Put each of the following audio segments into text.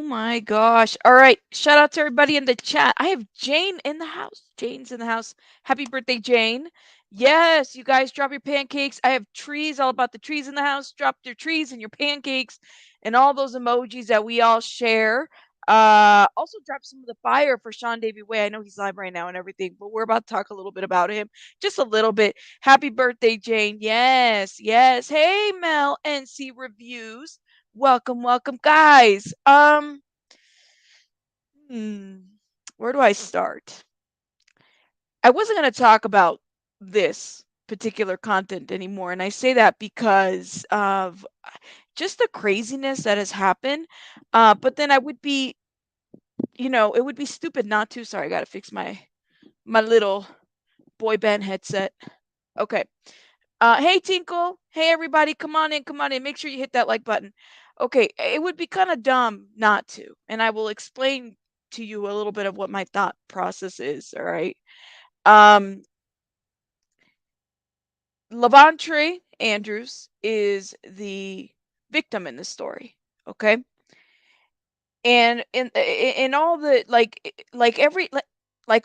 my gosh. All right. Shout out to everybody in the chat. I have Jane in the house. Jane's in the house. Happy birthday, Jane. Yes, you guys drop your pancakes. I have trees, all about the trees in the house. Drop your trees and your pancakes and all those emojis that we all share. Also drop some of the fire for SeanDavieWay. I know he's live right now and everything, but we're about to talk a little bit about him. Just a little bit. Happy birthday, Jane. Yes, yes. Hey, Mel NC Reviews. Welcome, welcome, guys. Hmm, where do I start? I wasn't going to talk about this particular content anymore, and I say that because of just the craziness that has happened. But then I would be, it would be stupid not to. Sorry, I got to fix my little boy band headset. Okay. Hey Tinkle. Hey everybody, come on in, come on in. Make sure you hit that like button. Okay, it would be kind of dumb not to, and I will explain to you a little bit of what my thought process is. All right. Um, Lavontraye Andrews is the victim in this story. Okay, and in all the like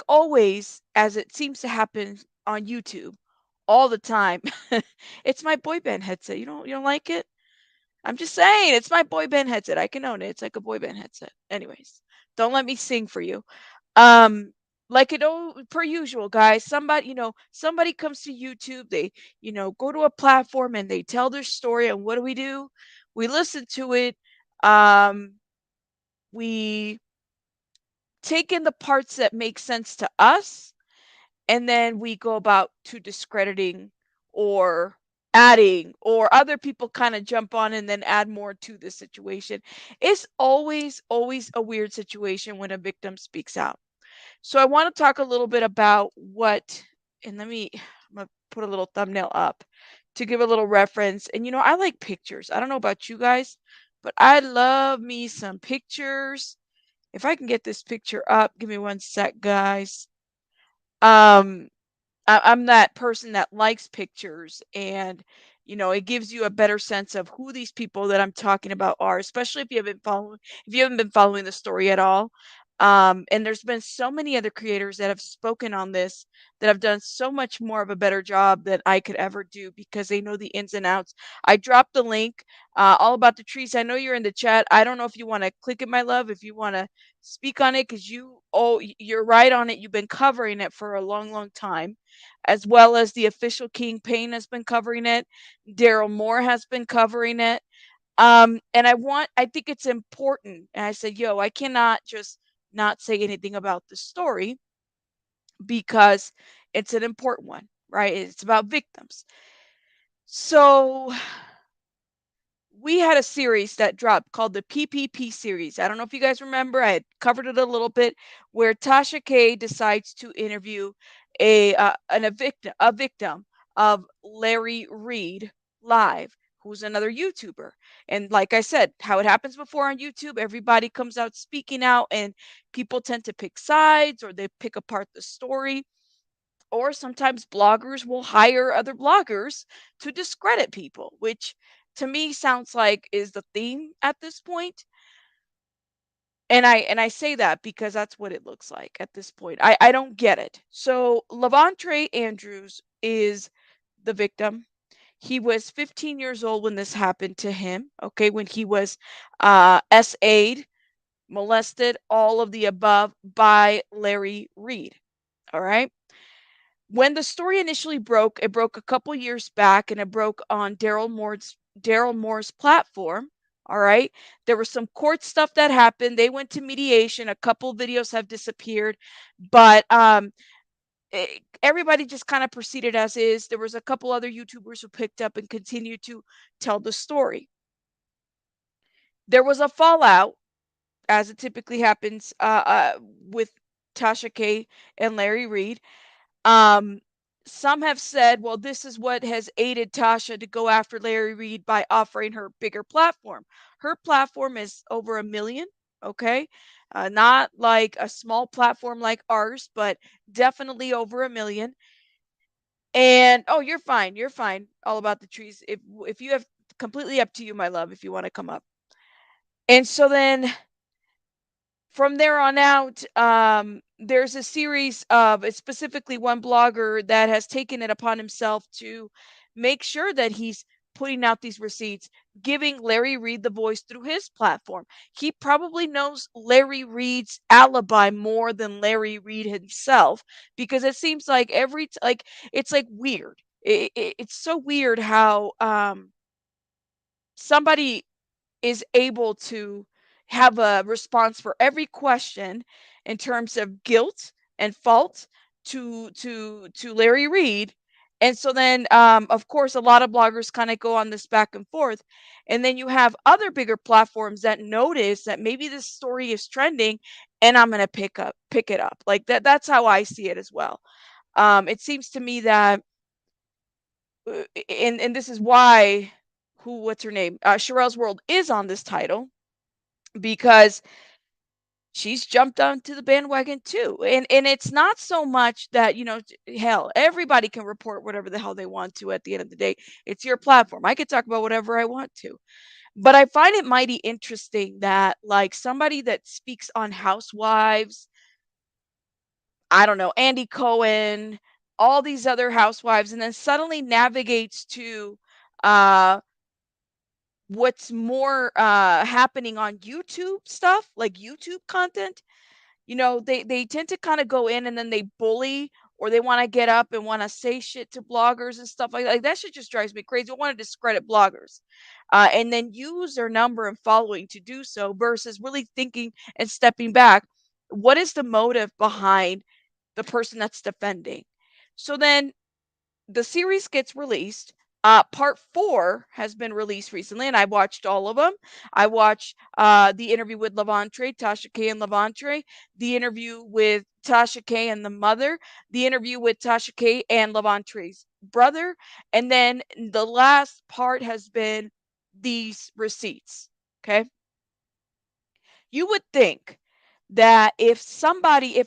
always, as it seems to happen on YouTube all the time. It's my boy band headset. You don't like it? I'm just saying, it's my boy band headset. I can own it. It's like a boy band headset. Anyways, don't let me sing for you. Um, like per usual, guys. Somebody comes to YouTube. They, go to a platform and they tell their story. And what do? We listen to it. Um, we take in the parts that make sense to us, and then we go about to discrediting or adding, or other people kind of jump on and then add more to the situation. It's always a weird situation when a victim speaks out. So I want to talk a little bit about and I'm gonna put a little thumbnail up to give a little reference. And I like pictures. I don't know about you guys, but I love me some pictures. If I can get this picture up, give me one sec, guys. um I'm that person that likes pictures, and it gives you a better sense of who these people that I'm talking about are, especially if you haven't been following the story at all. And there's been so many other creators that have spoken on this that have done so much more of a better job than I could ever do, because they know the ins and outs. I dropped the link, all about the trees. I know you're in the chat. I don't know if you want to click it, my love, if you want to speak on it, because you're right on it. You've been covering it for a long time, as well as the official King Payne has been covering it. Daryl Moore has been covering it. And I think it's important. And I said, I cannot just not say anything about the story, because it's an important one, right? It's about victims. So we had a series that dropped called the PPP series. I don't know if you guys remember. I had covered it a little bit, where Tasha K decides to interview a victim of Larry Reid live, who's another YouTuber. And like I said, how it happens before on YouTube, everybody comes out speaking out, and people tend to pick sides, or they pick apart the story. Or sometimes bloggers will hire other bloggers to discredit people, which to me sounds like is the theme at this point. And I say that because that's what it looks like at this point. I don't get it. So Lavontraye Andrews is the victim. He was 15 years old when this happened to him. Okay, when he was SA'd, molested, all of the above, by Larry Reid. All right. When the story initially broke, it broke a couple years back, and it broke on Daryl Moore's platform. All right. There was some court stuff that happened. They went to mediation. A couple videos have disappeared, but everybody just kind of proceeded as is. There was a couple other YouTubers who picked up and continued to tell the story. There was a fallout, as it typically happens with Tasha K and Larry Reid. Um, some have said, well, this is what has aided Tasha to go after Larry Reid by offering her bigger platform. Her platform is over 1 million, okay? Not like a small platform like ours, but definitely over 1 million. And oh, you're fine. You're fine. All about the trees. If you have, completely up to you, my love, if you want to come up. And so then from there on out, there's a series of it's specifically one blogger that has taken it upon himself to make sure that he's putting out these receipts, giving Larry Reid the voice through his platform. He probably knows Larry Reid's alibi more than Larry Reid himself, because it seems like like it's like weird. It's so weird how somebody is able to have a response for every question in terms of guilt and fault to Larry Reid. And so then of course a lot of bloggers kind of go on this back and forth. And then you have other bigger platforms that notice that maybe this story is trending, and I'm going to pick it up. Like that's how I see it as well. It seems to me that and this is why what's her name? Sharrell's World is on this title, because she's jumped onto the bandwagon too. And it's not so much that, hell, everybody can report whatever the hell they want to at the end of the day. It's your platform. I could talk about whatever I want to. But I find it mighty interesting that like somebody that speaks on housewives, I don't know, Andy Cohen, all these other housewives, and then suddenly navigates to uh what's more happening on YouTube stuff, like YouTube content. They tend to kind of go in and then they bully, or they want to get up and want to say shit to bloggers and stuff like that. Like, that shit just drives me crazy. I want to discredit bloggers, and then use their number and following to do so, versus really thinking and stepping back. What is the motive behind the person that's defending? So then the series gets released. Part 4 has been released recently, and I watched all of them. I watched the interview with Lavontraye, Tasha K and Lavontraye, the interview with Tasha K and the mother, the interview with Tasha K and Lavontraye's brother, and then the last part has been these receipts. Okay, you would think that if somebody,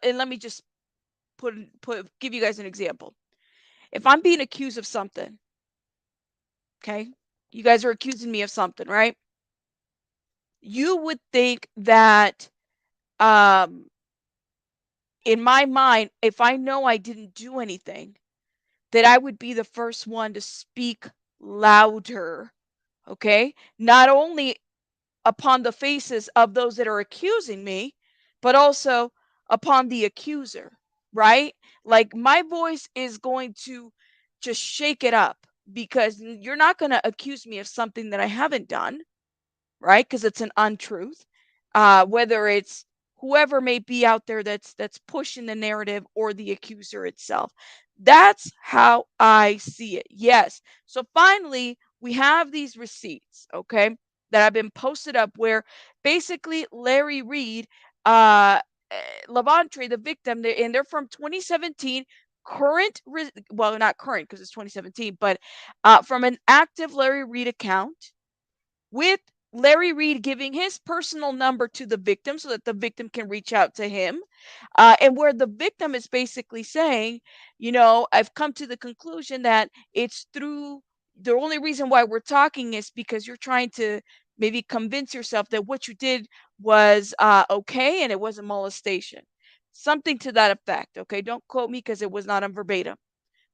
and let me just give you guys an example. If I'm being accused of something, okay, you guys are accusing me of something, right? You would think that in my mind, if I know I didn't do anything, that I would be the first one to speak louder, okay? Not only upon the faces of those that are accusing me, but also upon the accuser, right? Like, my voice is going to just shake it up, because you're not going to accuse me of something that I haven't done, right? Because it's an untruth. Whether it's whoever may be out there that's pushing the narrative, or the accuser itself. That's how I see it. Yes. So finally, we have these receipts, okay, that have been posted up, where basically Larry Reid, Lavontraye, the victim, they're from 2017. Well, not current because it's 2017, but from an active Larry Reid account, with Larry Reid giving his personal number to the victim so that the victim can reach out to him. And where the victim is basically saying, I've come to the conclusion that it's through the only reason why we're talking is because you're trying to maybe convince yourself that what you did was okay and it wasn't molestation. Something to that effect. Okay. Don't quote me because it was not on verbatim.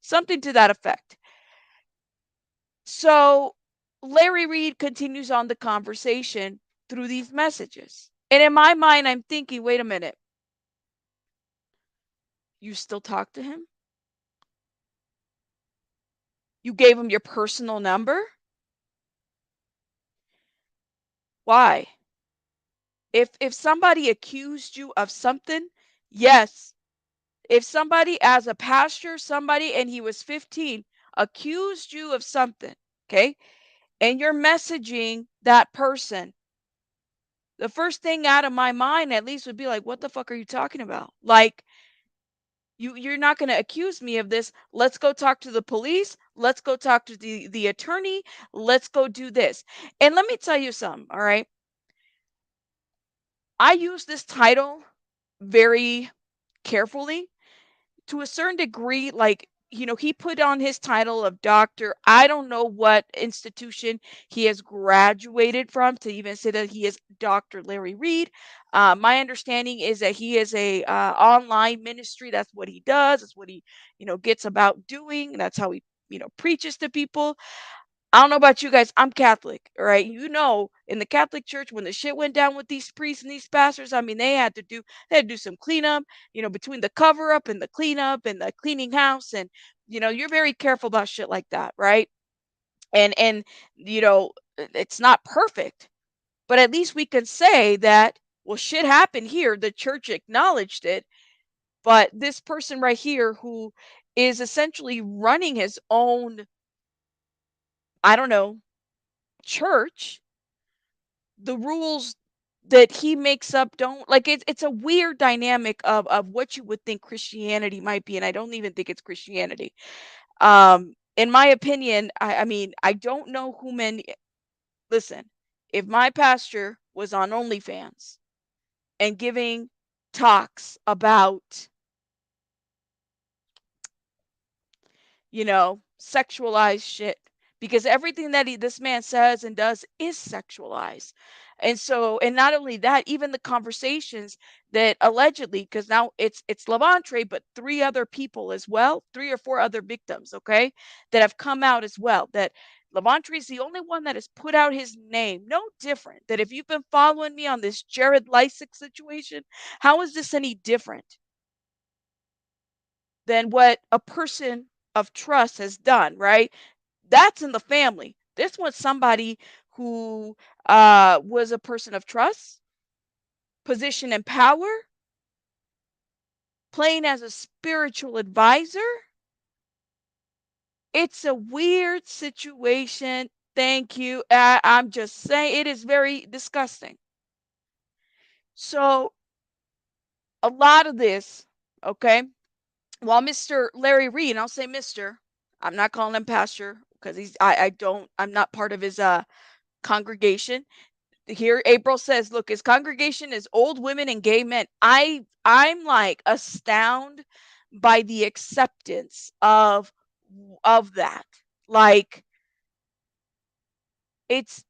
Something to that effect. So Larry Reid continues on the conversation through these messages. And in my mind, I'm thinking, wait a minute. You still talk to him? You gave him your personal number? Why? If somebody accused you of something, yes. If somebody, as a pastor, somebody, and he was 15, accused you of something, okay, and you're messaging that person, the first thing out of my mind at least would be like, what the fuck are you talking about? Like, you're not going to accuse me of this. Let's go talk to the police. Let's go talk to the attorney. Let's go do this. And let me tell you something, all right? I use this title very carefully, to a certain degree. Like, he put on his title of doctor. I don't know what institution he has graduated from to even say that he is Dr. Larry Reid. My understanding is that he is a online ministry. That's what he does. That's what he, gets about doing. That's how he, preaches to people. I don't know about you guys. I'm Catholic, all right? In the Catholic Church, when the shit went down with these priests and these pastors, I mean, they had to do some cleanup, between the cover up and the cleanup and the cleaning house, and you're very careful about shit like that, right? And it's not perfect, but at least we can say that, well, shit happened here. The church acknowledged it, but this person right here who is essentially running his own, I don't know, church, the rules that he makes up don't, like, it's a weird dynamic of what you would think Christianity might be, and I don't even think it's Christianity. In my opinion, I mean, I don't know who many. Listen, if my pastor was on OnlyFans and giving talks about, sexualized shit, because everything that this man says and does is sexualized. And so, and not only that, even the conversations that allegedly, because now it's Lavontraye, but three other people as well, three or four other victims, okay, that have come out as well. That Lavontraye is the only one that has put out his name. No different. That if you've been following me on this Jared Lysick situation, how is this any different than what a person of trust has done, right? That's in the family. This was somebody who was a person of trust, position and power, playing as a spiritual advisor. It's a weird situation. Thank you. I'm just saying, it is very disgusting. So, a lot of this, okay, while Mr. Larry Reid, and I'll say Mr., I'm not calling him pastor because I'm not part of his congregation. Here April says, look, his congregation is old women and gay men. I'm like astounded by the acceptance of that. Like, it's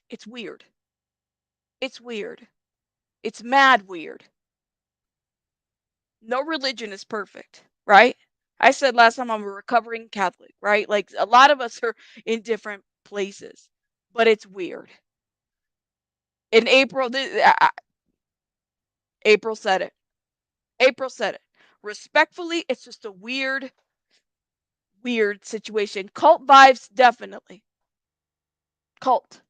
it's weird. It's weird. It's mad weird. No religion is perfect, right? I said last time I'm a recovering Catholic, right? Like, a lot of us are in different places, but it's weird. In April, April said it. April said it. Respectfully, it's just a weird, weird situation. Cult vibes, definitely. Cult.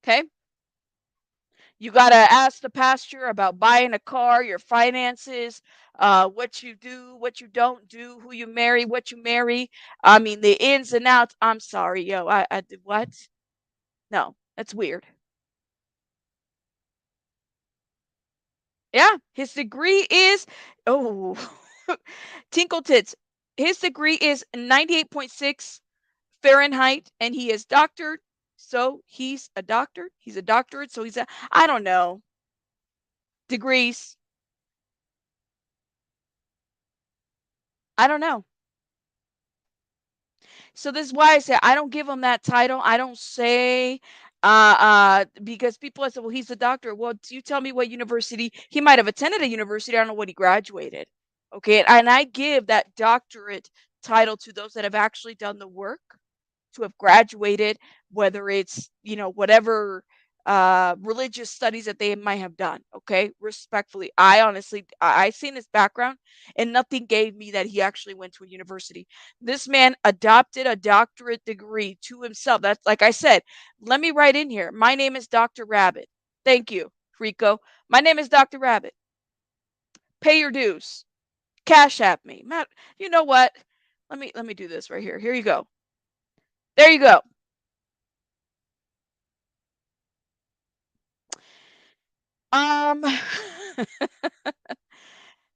Okay? You got to ask the pastor about buying a car, your finances, what you do, what you don't do, who you marry, what you marry. I mean, the ins and outs. I'm sorry, yo. I did what? No, that's weird. Yeah, his degree is, oh, Tinkle Tits. His degree is 98.6 Fahrenheit, and he is doctored. So he's a doctor. He's a doctorate. So I don't know, degrees. I don't know. So this is why I say I don't give him that title. I don't say, because people say, well, he's a doctor. Well, you tell me what university he might have attended a university. I don't know what he graduated. Okay, and I give that doctorate title to those that have actually done the work, to have graduated, whether it's, whatever religious studies that they might have done. Okay, respectfully, I honestly, I seen his background, and nothing gave me that he actually went to a university. This man adopted a doctorate degree to himself. That's, like I said, let me write in here, my name is Dr. Rabbit. Thank you, Rico. My name is Dr. Rabbit. Pay your dues. Cash app me. Matt, you know what? Let me do this right here. Here you go. There you go. Um,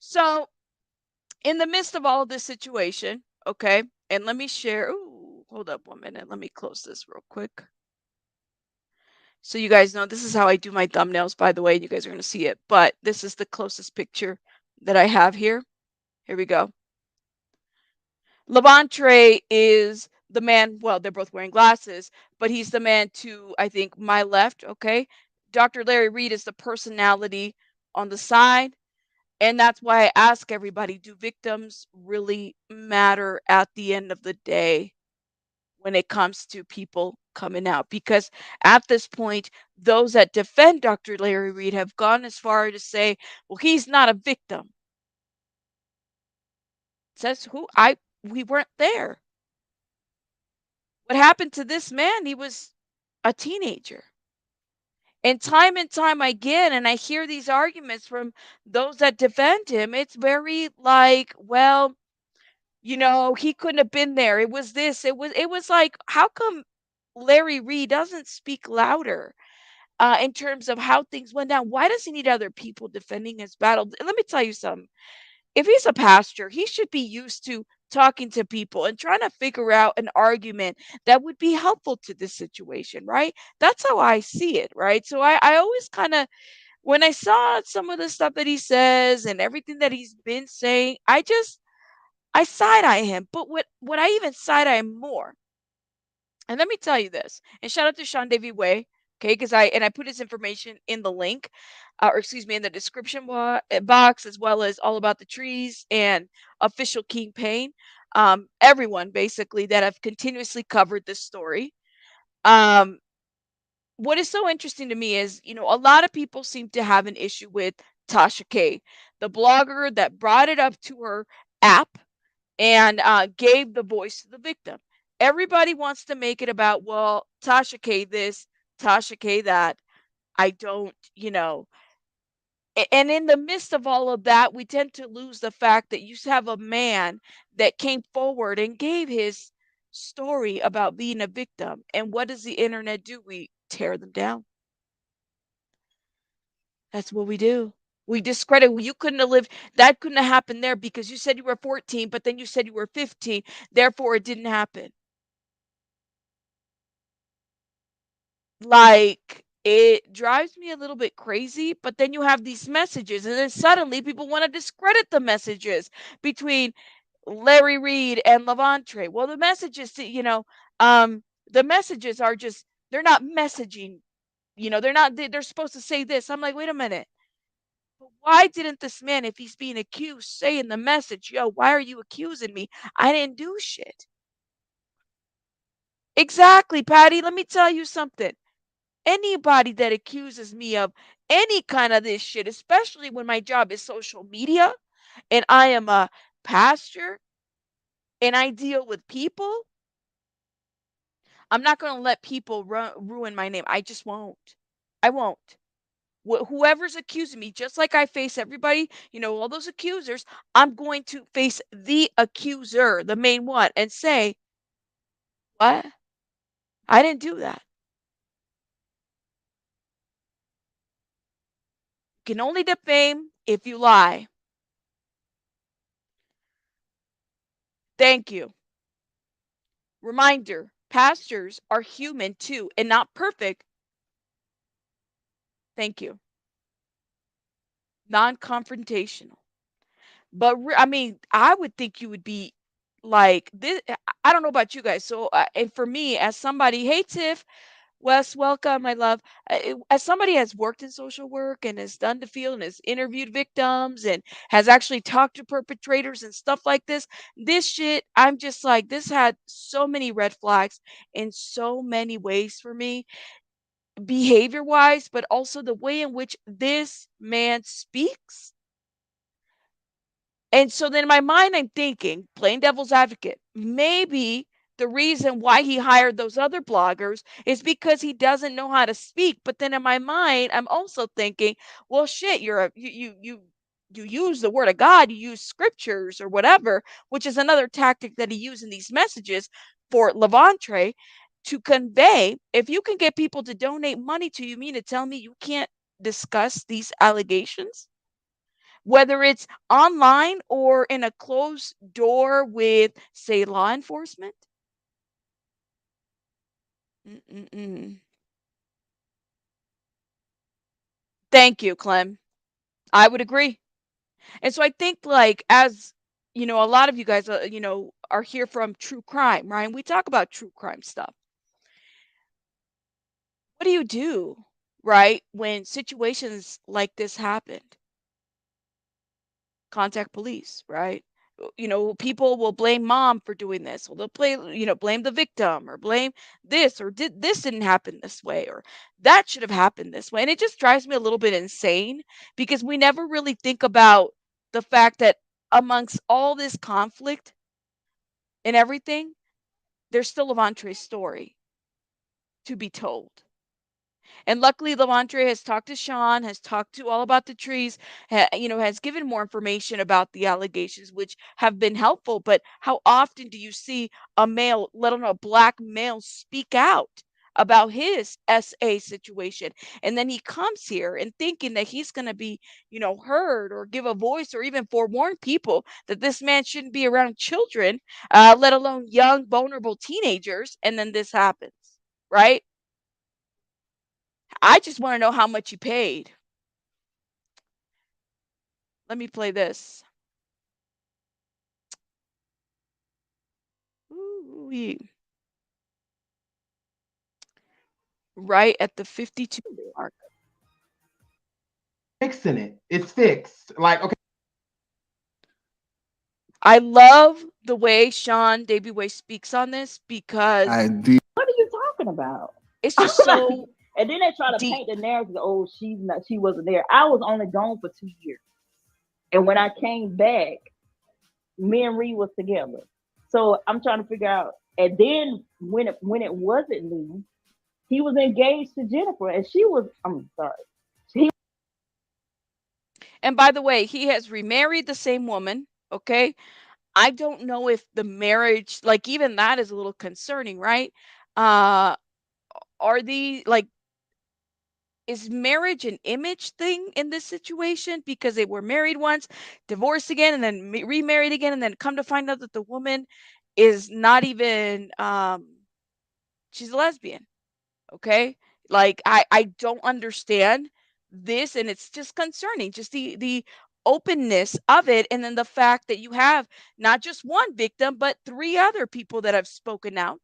so in the midst of all of this situation, okay, and let me share. Ooh, hold up 1 minute. Let me close this real quick. So you guys know this is how I do my thumbnails, by the way. You guys are going to see it, but this is the closest picture that I have here. Here we go. Lavontraye is the man, well, they're both wearing glasses, but he's the man to, I think, my left, okay? Dr. Larry Reid is the personality on the side. And that's why I ask everybody, do victims really matter at the end of the day when it comes to people coming out? Because at this point, those that defend Dr. Larry Reid have gone as far to say, well, he's not a victim. Says who? We weren't there. What happened to this man? He was a teenager. And time again, and I hear these arguments from those that defend him, it's very like, well, he couldn't have been there. It was this. It was like, how come Larry Reid doesn't speak louder in terms of how things went down? Why does he need other people defending his battle? Let me tell you something. If he's a pastor, he should be used to talking to people and trying to figure out an argument that would be helpful to this situation, right? That's how I see it, right? So I always kind of, when I saw some of the stuff that he says and everything that he's been saying, I side eye him. But what I even side eye him more, and let me tell you this, and shout out to SeanDavieWay, okay, because I put his information in the link, or excuse me, in the description box, as well as all about the trees and official King Pain. Everyone basically that have continuously covered this story. Um, what is so interesting to me is, a lot of people seem to have an issue with Tasha K, the blogger that brought it up to her app and gave the voice to the victim. Everybody wants to make it about, well, Tasha K this, Tasha K that. I don't, and in the midst of all of that, we tend to lose the fact that you have a man that came forward and gave his story about being a victim. And what does the internet do? We tear them down. That's what we do. We discredit. Well, you couldn't have lived. That couldn't have happened there because you said you were 14, but then you said you were 15. Therefore, it didn't happen. Like, it drives me a little bit crazy, but then you have these messages, and then suddenly people want to discredit the messages between Larry Reid and Lavontraye. Well, the messages, the messages are just, they're not messaging. They're not, they're supposed to say this. I'm like, wait a minute. Why didn't this man, if he's being accused, say in the message, yo, why are you accusing me? I didn't do shit. Exactly, Patty. Let me tell you something. Anybody that accuses me of any kind of this shit, especially when my job is social media and I am a pastor and I deal with people, I'm not going to let people ruin my name. I just won't. I won't. Whoever's accusing me, just like I face everybody, all those accusers, I'm going to face the accuser, the main one, and say, what? I didn't do that. You can only defame if you lie. Thank you. Reminder, pastors are human too and not perfect. Thank you. Non-confrontational. But I mean, I would think you would be like this. I don't know about you guys. So, and for me, as somebody, hey Tiff, Wes, welcome, my love. As somebody has worked in social work and has done the field and has interviewed victims and has actually talked to perpetrators and stuff like this shit, I'm just like, this had so many red flags in so many ways for me, behavior wise, but also the way in which this man speaks. And so then in my mind, I'm thinking, playing devil's advocate, maybe the reason why he hired those other bloggers is because he doesn't know how to speak. But then in my mind, I'm also thinking, well, shit, you use the word of God, you use scriptures or whatever, which is another tactic that he used in these messages for Lavontraye to convey. If you can get people to donate money to you, you mean to tell me you can't discuss these allegations? Whether it's online or in a closed door with, say, law enforcement? Mm-mm-mm. Thank you, Clem. I would agree. And so I think, like, as you know, a lot of you guys, you know, are here from true crime, right? We talk about true crime stuff. What do you do, right, when situations like this happened? Contact police, right? You know, people will blame mom for doing this. Well, they'll blame the victim or blame this or this didn't happen this way or that should have happened this way. And it just drives me a little bit insane because we never really think about the fact that amongst all this conflict and everything, there's still Lavontraye's story to be told. And luckily, Lavontraye has talked to Sean, has talked to all about the trees, has given more information about the allegations, which have been helpful. But how often do you see a male, let alone a black male, speak out about his SA situation? And then he comes here and thinking that he's going to be, heard or give a voice or even forewarn people that this man shouldn't be around children, let alone young, vulnerable teenagers. And then this happens, right? I just want to know how much you paid. Let me play this. Ooh-wee. Right at the 52 mark. Fixing it. It's fixed. Like, okay. I love the way SeanDavieWay speaks on this because what are you talking about? It's just so and then they try to deep. paint the narrative, oh, she wasn't there. I was only gone for 2 years. And when I came back, me and Reed was together. So I'm trying to figure out. And then when it wasn't me, he was engaged to Jennifer, and I'm sorry. And by the way, he has remarried the same woman. Okay. I don't know if the marriage, like even that is a little concerning, right? Are the like is marriage an image thing in this situation because they were married once, divorced again, and then remarried again, and then come to find out that the woman is not even she's a lesbian. Okay, like I don't understand this, and it's just concerning, just the openness of it, and then the fact that you have not just one victim but 3 other people that have spoken out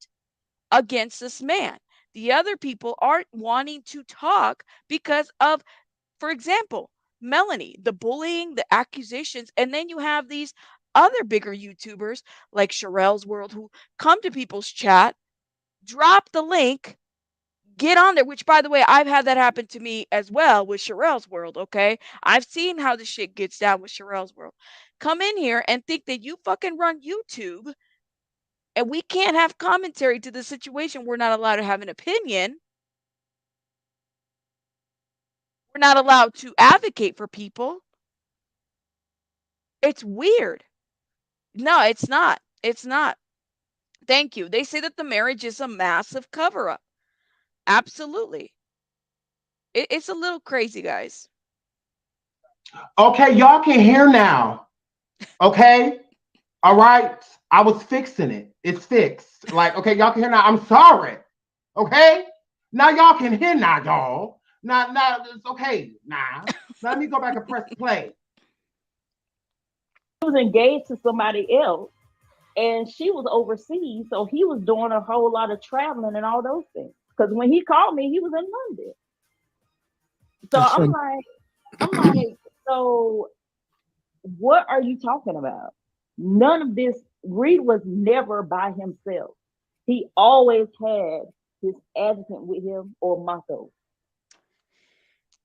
against this man. The other people aren't wanting to talk because of, for example, Melanie, the bullying, the accusations, and then you have these other bigger YouTubers like Sharrell's World who come to people's chat, drop the link, get on there, which by the way, I've had that happen to me as well with Sharrell's World, okay? I've seen how the shit gets down with Sharrell's World. Come in here and think that you fucking run YouTube and we can't have commentary to the situation. We're not allowed to have an opinion. We're not allowed to advocate for people. It's weird. No, it's not. It's not. Thank you. They say that the marriage is a massive cover up. Absolutely. It's a little crazy, guys. Okay, y'all can hear now. Okay? All right? I was fixing it. It's fixed. Like, okay, y'all can hear now. I'm sorry. Okay? Now y'all can hear now, y'all. Now, it's okay. Now, let me go back and press play. He was engaged to somebody else, and she was overseas, so he was doing a whole lot of traveling and all those things. Because when he called me, he was in London. So I'm like, so what are you talking about? None of this. Reed was never by himself. He always had his adjutant with him or Mako.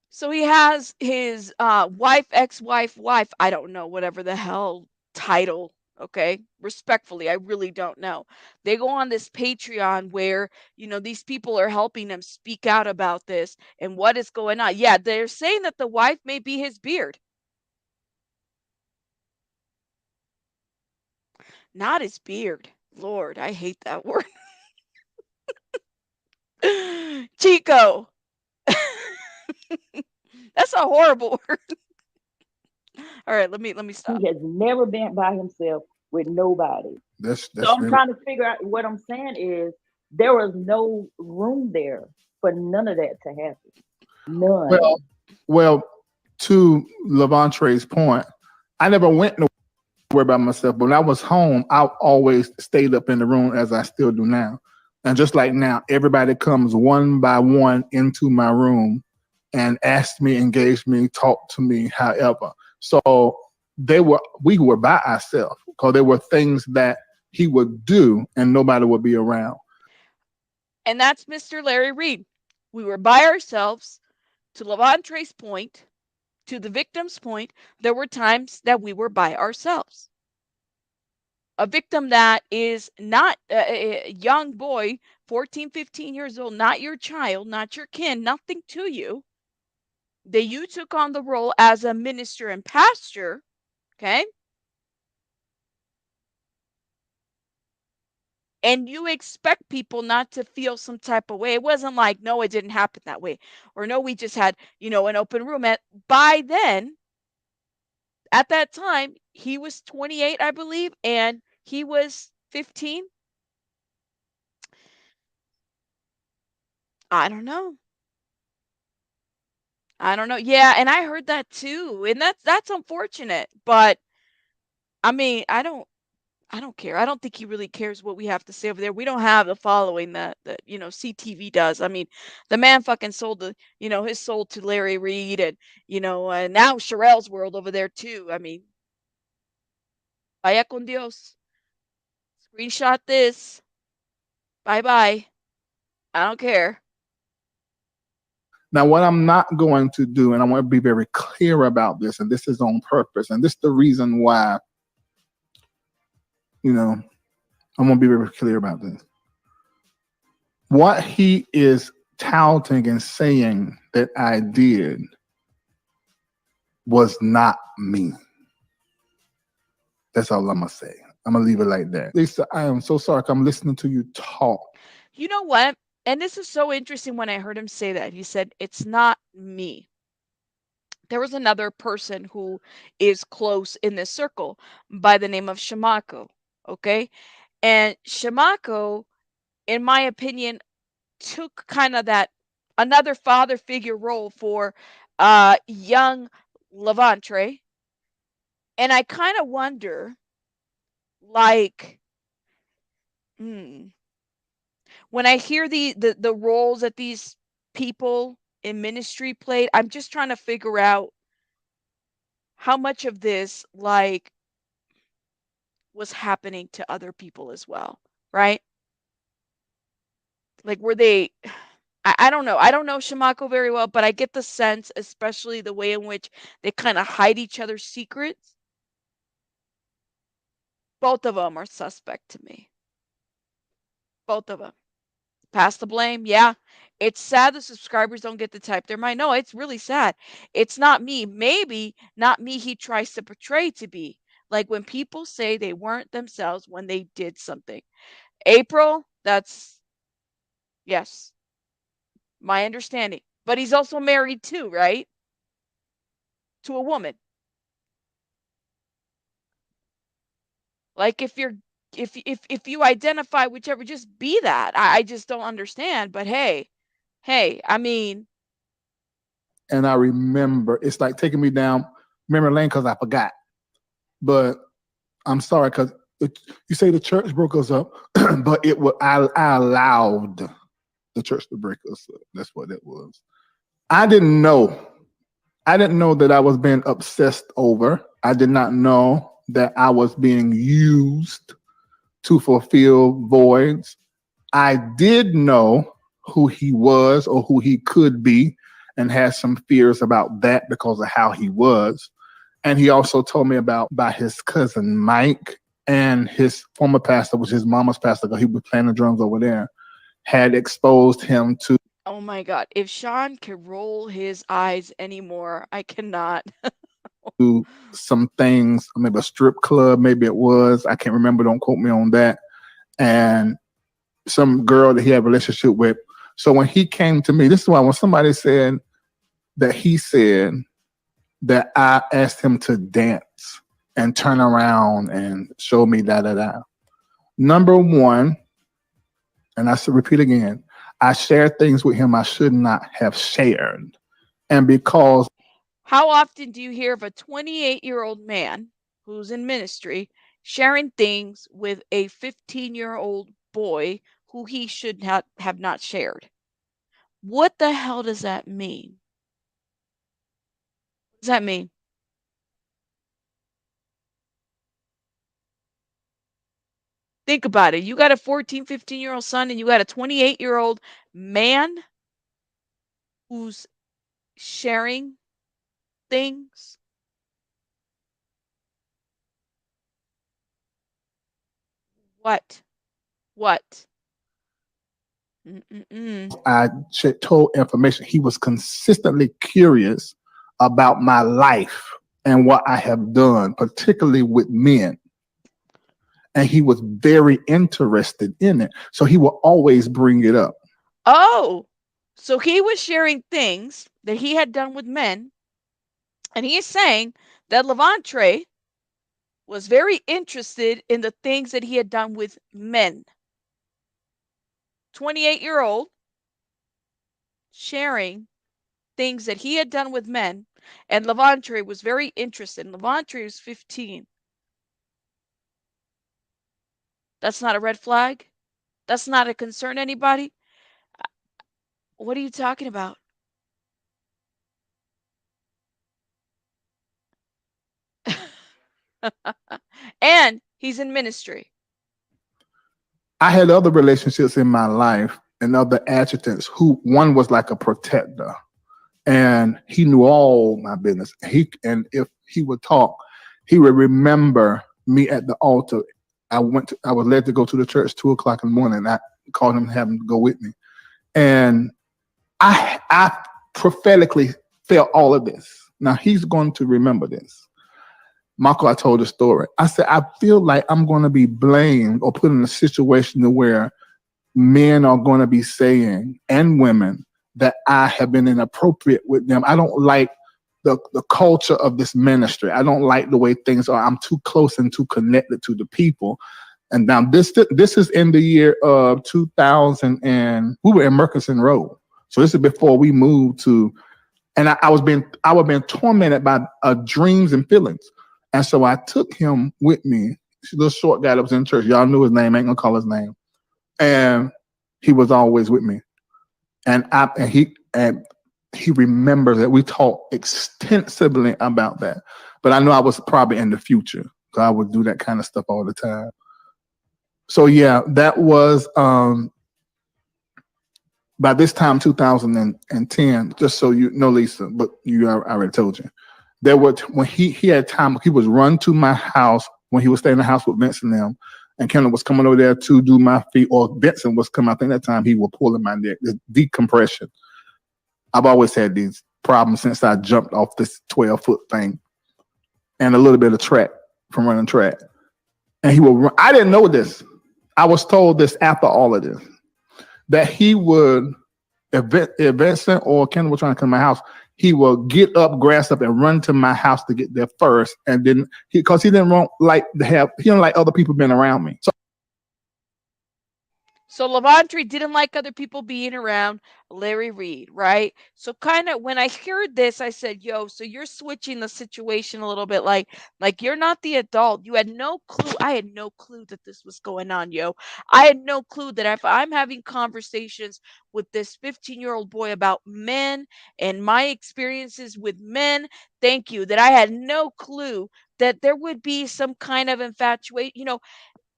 So he has his wife, ex-wife, wife, I don't know, whatever the hell title. Okay, respectfully, I really don't know. They go on this Patreon where, these people are helping him speak out about this and what is going on. Yeah, they're saying that the wife may be his beard. Not his beard. Lord, I hate that word. Chico. That's a horrible word. All right, let me stop. He has never been by himself with nobody. That's so I'm trying to figure out. What I'm saying is there was no room there for none of that to happen. None. Well, to Lavontraye's point, I never went worry about myself. But when I was home, I always stayed up in the room as I still do now. And just like now, everybody comes one by one into my room and asks me, engage me, talk to me, however. So we were by ourselves because there were things that he would do and nobody would be around. And that's Mr. Larry Reid. We were by ourselves. To Lavontraye's point, to the victim's point, there were times that we were by ourselves. A victim that is not a young boy, 14, 15 years old, not your child, not your kin, nothing to you, that you took on the role as a minister and pastor, okay? And you expect people not to feel some type of way. It wasn't like, no, it didn't happen that way. Or no, we just had, an open room. By then, at that time, he was 28, I believe, and he was 15. I don't know. Yeah, and I heard that too. And that's unfortunate. But I mean, I don't care. I don't think he really cares what we have to say over there. We don't have the following that CTV does. I mean, the man fucking sold his soul to Larry Reid, and and now Sharrell's world over there too. I mean, vaya con Dios. Screenshot this. Bye-bye. I don't care. Now, what I'm not going to do, and I want to be very clear about this, and this is on purpose, and this is the reason why, I'm going to be very clear about this. What he is touting and saying that I did was not me. That's all I'm going to say. I'm going to leave it like that. Lisa, I am so sorry. I'm listening to you talk. You know what? And this is so interesting when I heard him say that. He said, it's not me. There was another person who is close in this circle by the name of Shimako, okay? And Shimako, in my opinion, took kind of that another father figure role for young Lavontraye. And I kind of wonder, like, when I hear the roles that these people in ministry played, I'm just trying to figure out how much of this was happening to other people as well, right? Like, were they? I don't know. I don't know Shimako very well, but I get the sense, especially the way in which they kind of hide each other's secrets. Both of them are suspect to me. Both of them. Pass the blame. Yeah. It's sad the subscribers don't get to type their mind. No, it's really sad. It's not me. Maybe not me he tries to portray to be. Like when people say they weren't themselves when they did something. April, that's, yes, my understanding. But he's also married too, right? To a woman. Like if you identify whichever, just be that. I just don't understand. But hey, I mean. And I remember, it's like taking me down memory lane because I forgot. But I'm sorry, because you say the church broke us up, but I allowed the church to break us up. That's what it was. I didn't know that I was being obsessed over. I did not know that I was being used to fulfill voids. I did know who he was or who he could be and had some fears about that because of how he was. And he also told me about his cousin Mike and his former pastor, which is his mama's pastor, because he was playing the drums over there, had exposed him to. Oh my God. If Sean can roll his eyes anymore, I cannot. To some things, maybe a strip club, maybe it was. I can't remember. Don't quote me on that. And some girl that he had a relationship with. So when he came to me, this is why when somebody said that he said that I asked him to dance and turn around and show me da-da-da. Number one, and I should repeat again, I shared things with him I should not have shared. And because... How often do you hear of a 28-year-old man who's in ministry sharing things with a 15-year-old boy who he should not have not shared. What the hell does that mean? What does that mean? Think about it. You got a 14, 15-year-old son and you got a 28-year-old man who's sharing things. What? What? Mm-mm-mm. I told information. He was consistently curious about my life and what I have done, particularly with men. And he was very interested in it. So he will always bring it up. Oh, so he was sharing things that he had done with men. And he is saying that Lavontraye was very interested in the things that he had done with men. 28-year-old sharing things that he had done with men, and Lavontraye was very interested. Lavontraye was 15. That's not a red flag? That's not a concern, anybody? What are you talking about? And he's in ministry. I had other relationships in my life and other adjutants who one was like a protector. And he knew all my business. And if he would talk, he would remember me at the altar. I was led to go to the church 2:00 in the morning. And I called him and had him go with me. And I prophetically felt all of this. Now he's going to remember this. Marco, I told the story. I said, I feel like I'm going to be blamed or put in a situation where men are going to be saying, and women, that I have been inappropriate with them. I don't like the culture of this ministry. I don't like the way things are. I'm too close and too connected to the people. And now this is in the year of 2000, and we were in Murchison Road. So this is before we moved to, and I was being tormented by dreams and feelings. And so I took him with me. He's a little short guy that was in church. Y'all knew his name. I ain't gonna call his name. And he was always with me. And he remembers that we talked extensively about that. But I know I was probably in the future because I would do that kind of stuff all the time. So yeah, that was by this time 2010. Just so you know, Lisa, but I already told you. There was when he had time. He was run to my house when he was staying in the house with Vince and them. And Kendall was coming over there to do my feet, or Benson was coming. I think that time he was pulling my neck, the decompression. I've always had these problems since I jumped off this 12-foot thing and a little bit of track from running track. And he would run. I didn't know this. I was told this after all of this, that he would, if Benson or Kendall was trying to come to my house, he will get up, grass up, and run to my house to get there first. And then because he didn't like other people being around me. So Lavontraye didn't like other people being around Larry Reid, right? So kind of when I heard this, I said, yo, so you're switching the situation a little bit, like you're not the adult. You had no clue. I had no clue that this was going on, yo. I had no clue that if I'm having conversations with this 15-year-old boy about men and my experiences with men, thank you, that I had no clue that there would be some kind of infatuation.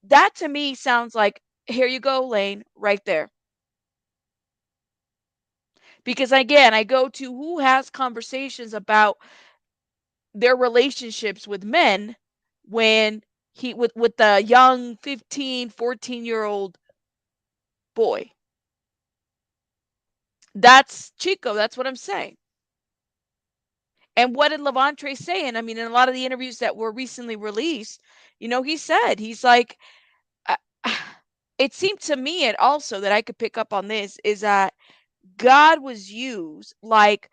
That to me sounds like, here you go, Lane, right there. Because again, I go to who has conversations about their relationships with men when he with the young 15, 14-year-old boy. That's Chico. That's what I'm saying. And what did Lavontraye say? And I mean, in a lot of the interviews that were recently released, he said, he's like, it seemed to me, and also that I could pick up on this, is that God was used like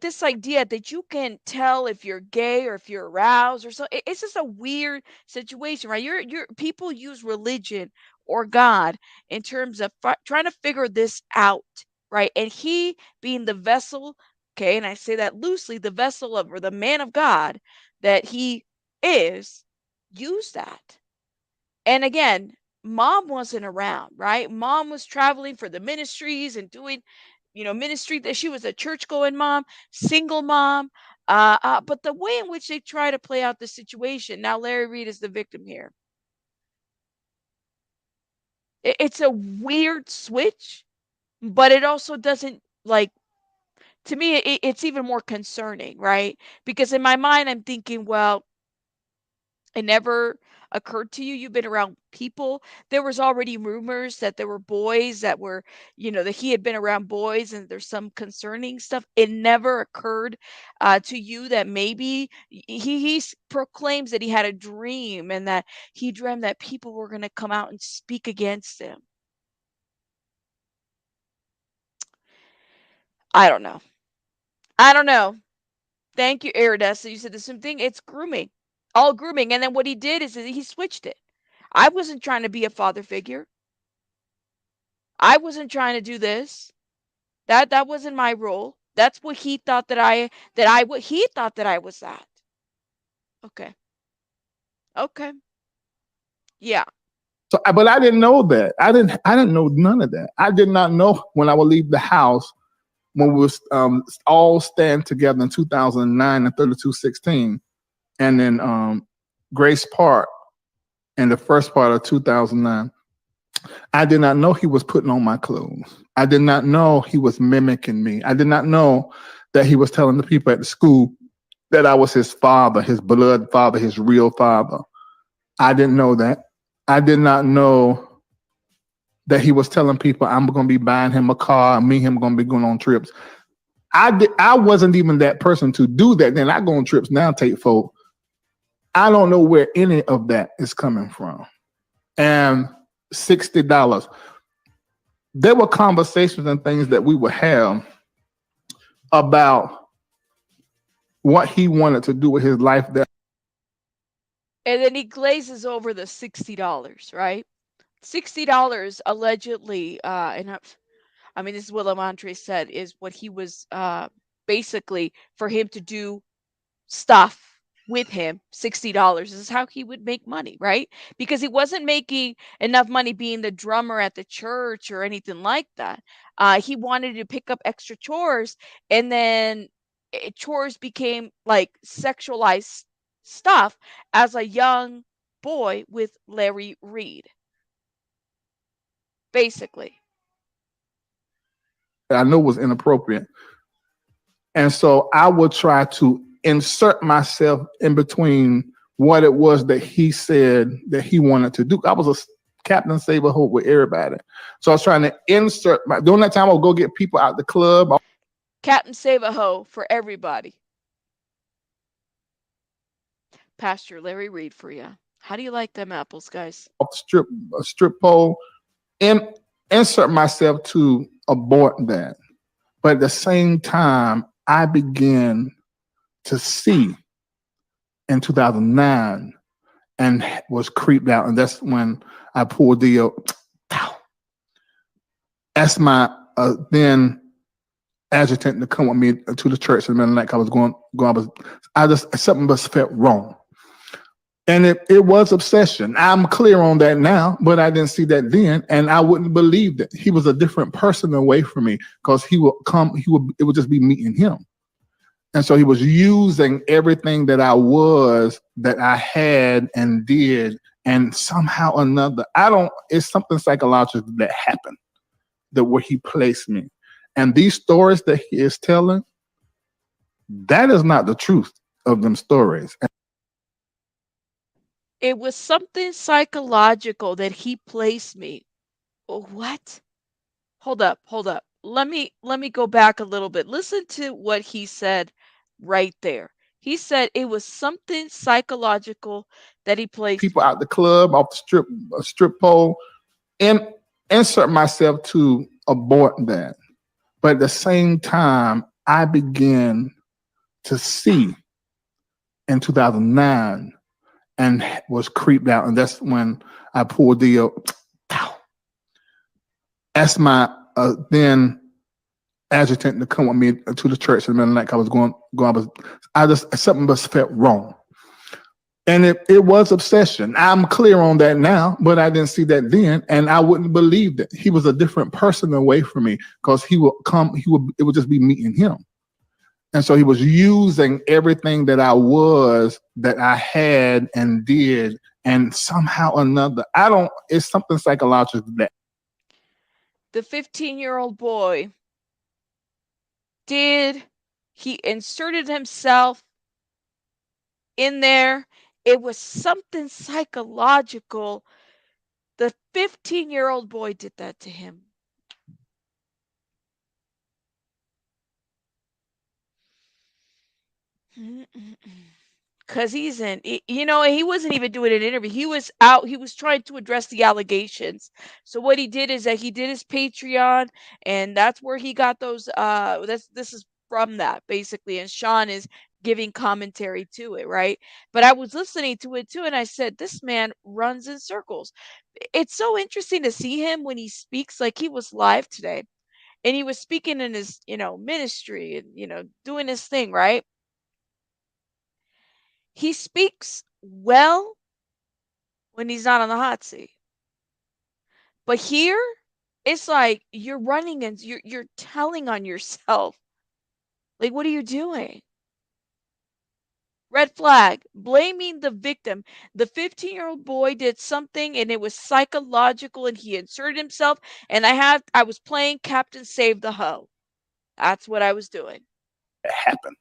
this idea that you can tell if you're gay or if you're aroused or so. It's just a weird situation, right? You're people use religion or God in terms of trying to figure this out, right? And he being the vessel okay, and I say that loosely, the vessel of, or the man of God that he is, used that. And again, mom wasn't around, right? Mom was traveling for the ministries and doing, ministry, that she was a church going mom, single mom. But the way in which they try to play out the situation, now Larry Reid is the victim here. It's a weird switch, but it also doesn't, like, to me, it's even more concerning, right? Because in my mind, I'm thinking, well, it never occurred to you. You've been around people. There was already rumors that there were boys that were, that he had been around boys, and there's some concerning stuff. It never occurred to you that maybe he proclaims that he had a dream, and that he dreamt that people were going to come out and speak against him. I don't know. Thank you, Iridessa. You said the same thing. It's grooming. All grooming. And then what he did is he switched it. I wasn't trying to be a father figure. I wasn't trying to do this. That wasn't my role. That's what he thought what he thought that I was that. Okay. Okay. Yeah. So, but I didn't know that. I didn't know none of that. I did not know when I would leave the house, when we was all stand together in 2009 and 3216, and then Grace Park in the first part of 2009. I did not know he was putting on my clothes. I did not know he was mimicking me. I did not know that he was telling the people at the school that I was his father, his blood father, his real father. I didn't know that. I did not know that he was telling people I'm going to be buying him a car, and me and him going to be going on trips. I wasn't even that person to do that. Then I go on trips now, take folk. I don't know where any of that is coming from. And $60. There were conversations and things that we would have about what he wanted to do with his life. And then he glazes over the $60, right? $60 allegedly, and I mean, this is what Lavontraye said, is what he was basically, for him to do stuff with him. $60 this is how he would make money, right? Because he wasn't making enough money being the drummer at the church or anything like that. He wanted to pick up extra chores, and then chores became like sexualized stuff as a young boy with Larry Reid, basically. I know was inappropriate. And so I would try to insert myself in between what it was that he said that he wanted to do. I was a Captain Save a Hope with everybody. So I was trying to insert during that time I would go get people out the club. Captain Save a Ho for everybody. Pastor Larry Reid for you. How do you like them apples, guys? Off the strip pole, and insert myself to abort that. But at the same time, I began to see in 2009 and was creeped out. And that's when I pulled the, asked my then adjutant to come with me to the church. And then like I was going, something just felt wrong. And it was obsession. I'm clear on that now, but I didn't see that then. And I wouldn't believe that he was a different person away from me, because it would just be me and him. And so he was using everything that I was, that I had and did, and somehow or another, it's something psychological that happened, that where he placed me. And these stories that he is telling, that is not the truth of them stories. It was something psychological that he placed me. What? Hold up. Let me go back a little bit. Listen to what he said right there. He said it was something psychological that he placed people out the club, off the strip pole, and insert myself to abort that. But at the same time, I began to see in 2009 and was creeped out. And that's when I pulled the, asked my then adjutant to come with me to the church in the middle of the night. I was going. I just something just felt wrong, and it was obsession. I'm clear on that now, but I didn't see that then, and I wouldn't believe that he was a different person away from me because he would come. It would just be me and him, and so he was using everything that I was, that I had and did, and somehow or another, it's something psychological that The 15-year-old boy he inserted himself in there. It was something psychological. The 15-year-old boy did that to him. Because he wasn't even doing an interview. He was trying to address the allegations. So what he did is that he did his Patreon, and that's where he got those, this is from that, basically, and Sean is giving commentary to it, right? But I was listening to it too, and I said, this man runs in circles. It's so interesting to see him when he speaks. Like, he was live today, and he was speaking in his, ministry, and, doing his thing, right? He speaks well when he's not on the hot seat. But here, it's like you're running and you're telling on yourself. Like, what are you doing? Red flag, blaming the victim. The 15-year-old boy did something and it was psychological and he inserted himself, and I was playing Captain Save the Ho. That's what I was doing. happened,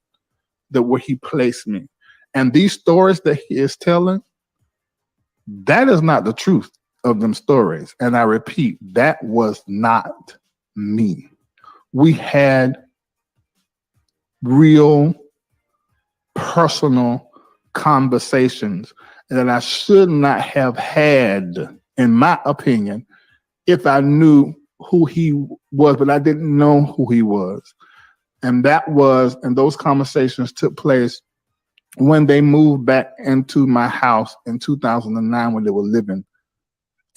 where he placed me. And these stories that he is telling, that is not the truth of them stories. And I repeat, that was not me. We had real personal conversations that I should not have had, in my opinion, if I knew who he was, but I didn't know who he was. And those conversations took place when they moved back into my house in 2009, when they were living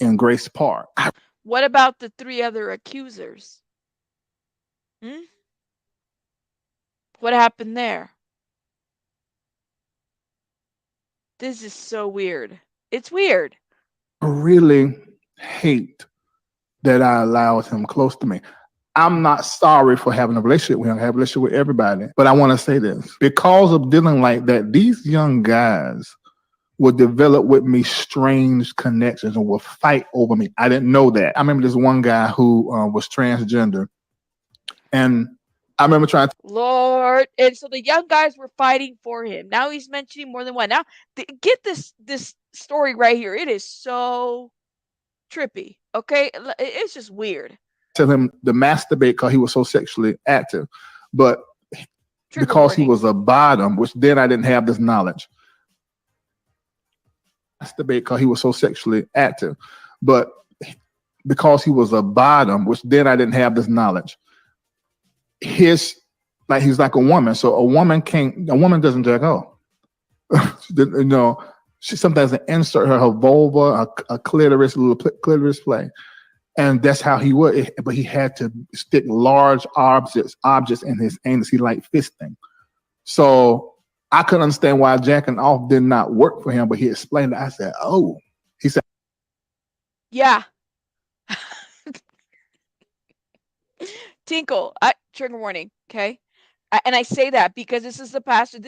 in Grace Park. What about the 3 other accusers? What happened there? This is so weird. It's weird. I really hate that I allowed him close to me. I'm not sorry for having a relationship with him. I have a relationship with everybody. But I want to say this. Because of dealing like that, these young guys will develop with me strange connections and will fight over me. I didn't know that. I remember this one guy who was transgender. And I remember trying to... Lord. And so the young guys were fighting for him. Now he's mentioning more than one. Now, get this story right here. It is so trippy. Okay? It's just weird. Tell him to masturbate because he was so sexually active. But because he was a bottom, which then I didn't have this knowledge. Masturbate because he was so sexually active. But because he was a bottom, which then I didn't have this knowledge. He's like a woman. So a woman doesn't jack off. She sometimes insert her vulva, a clitoris, a little clitoris play. And that's how he would. But he had to stick large objects in his anus. He liked fisting. So I couldn't understand why jacking off did not work for him, but he explained it. I said, oh. He said, yeah. Tinkle, trigger warning, okay? And I say that because this is the pastor.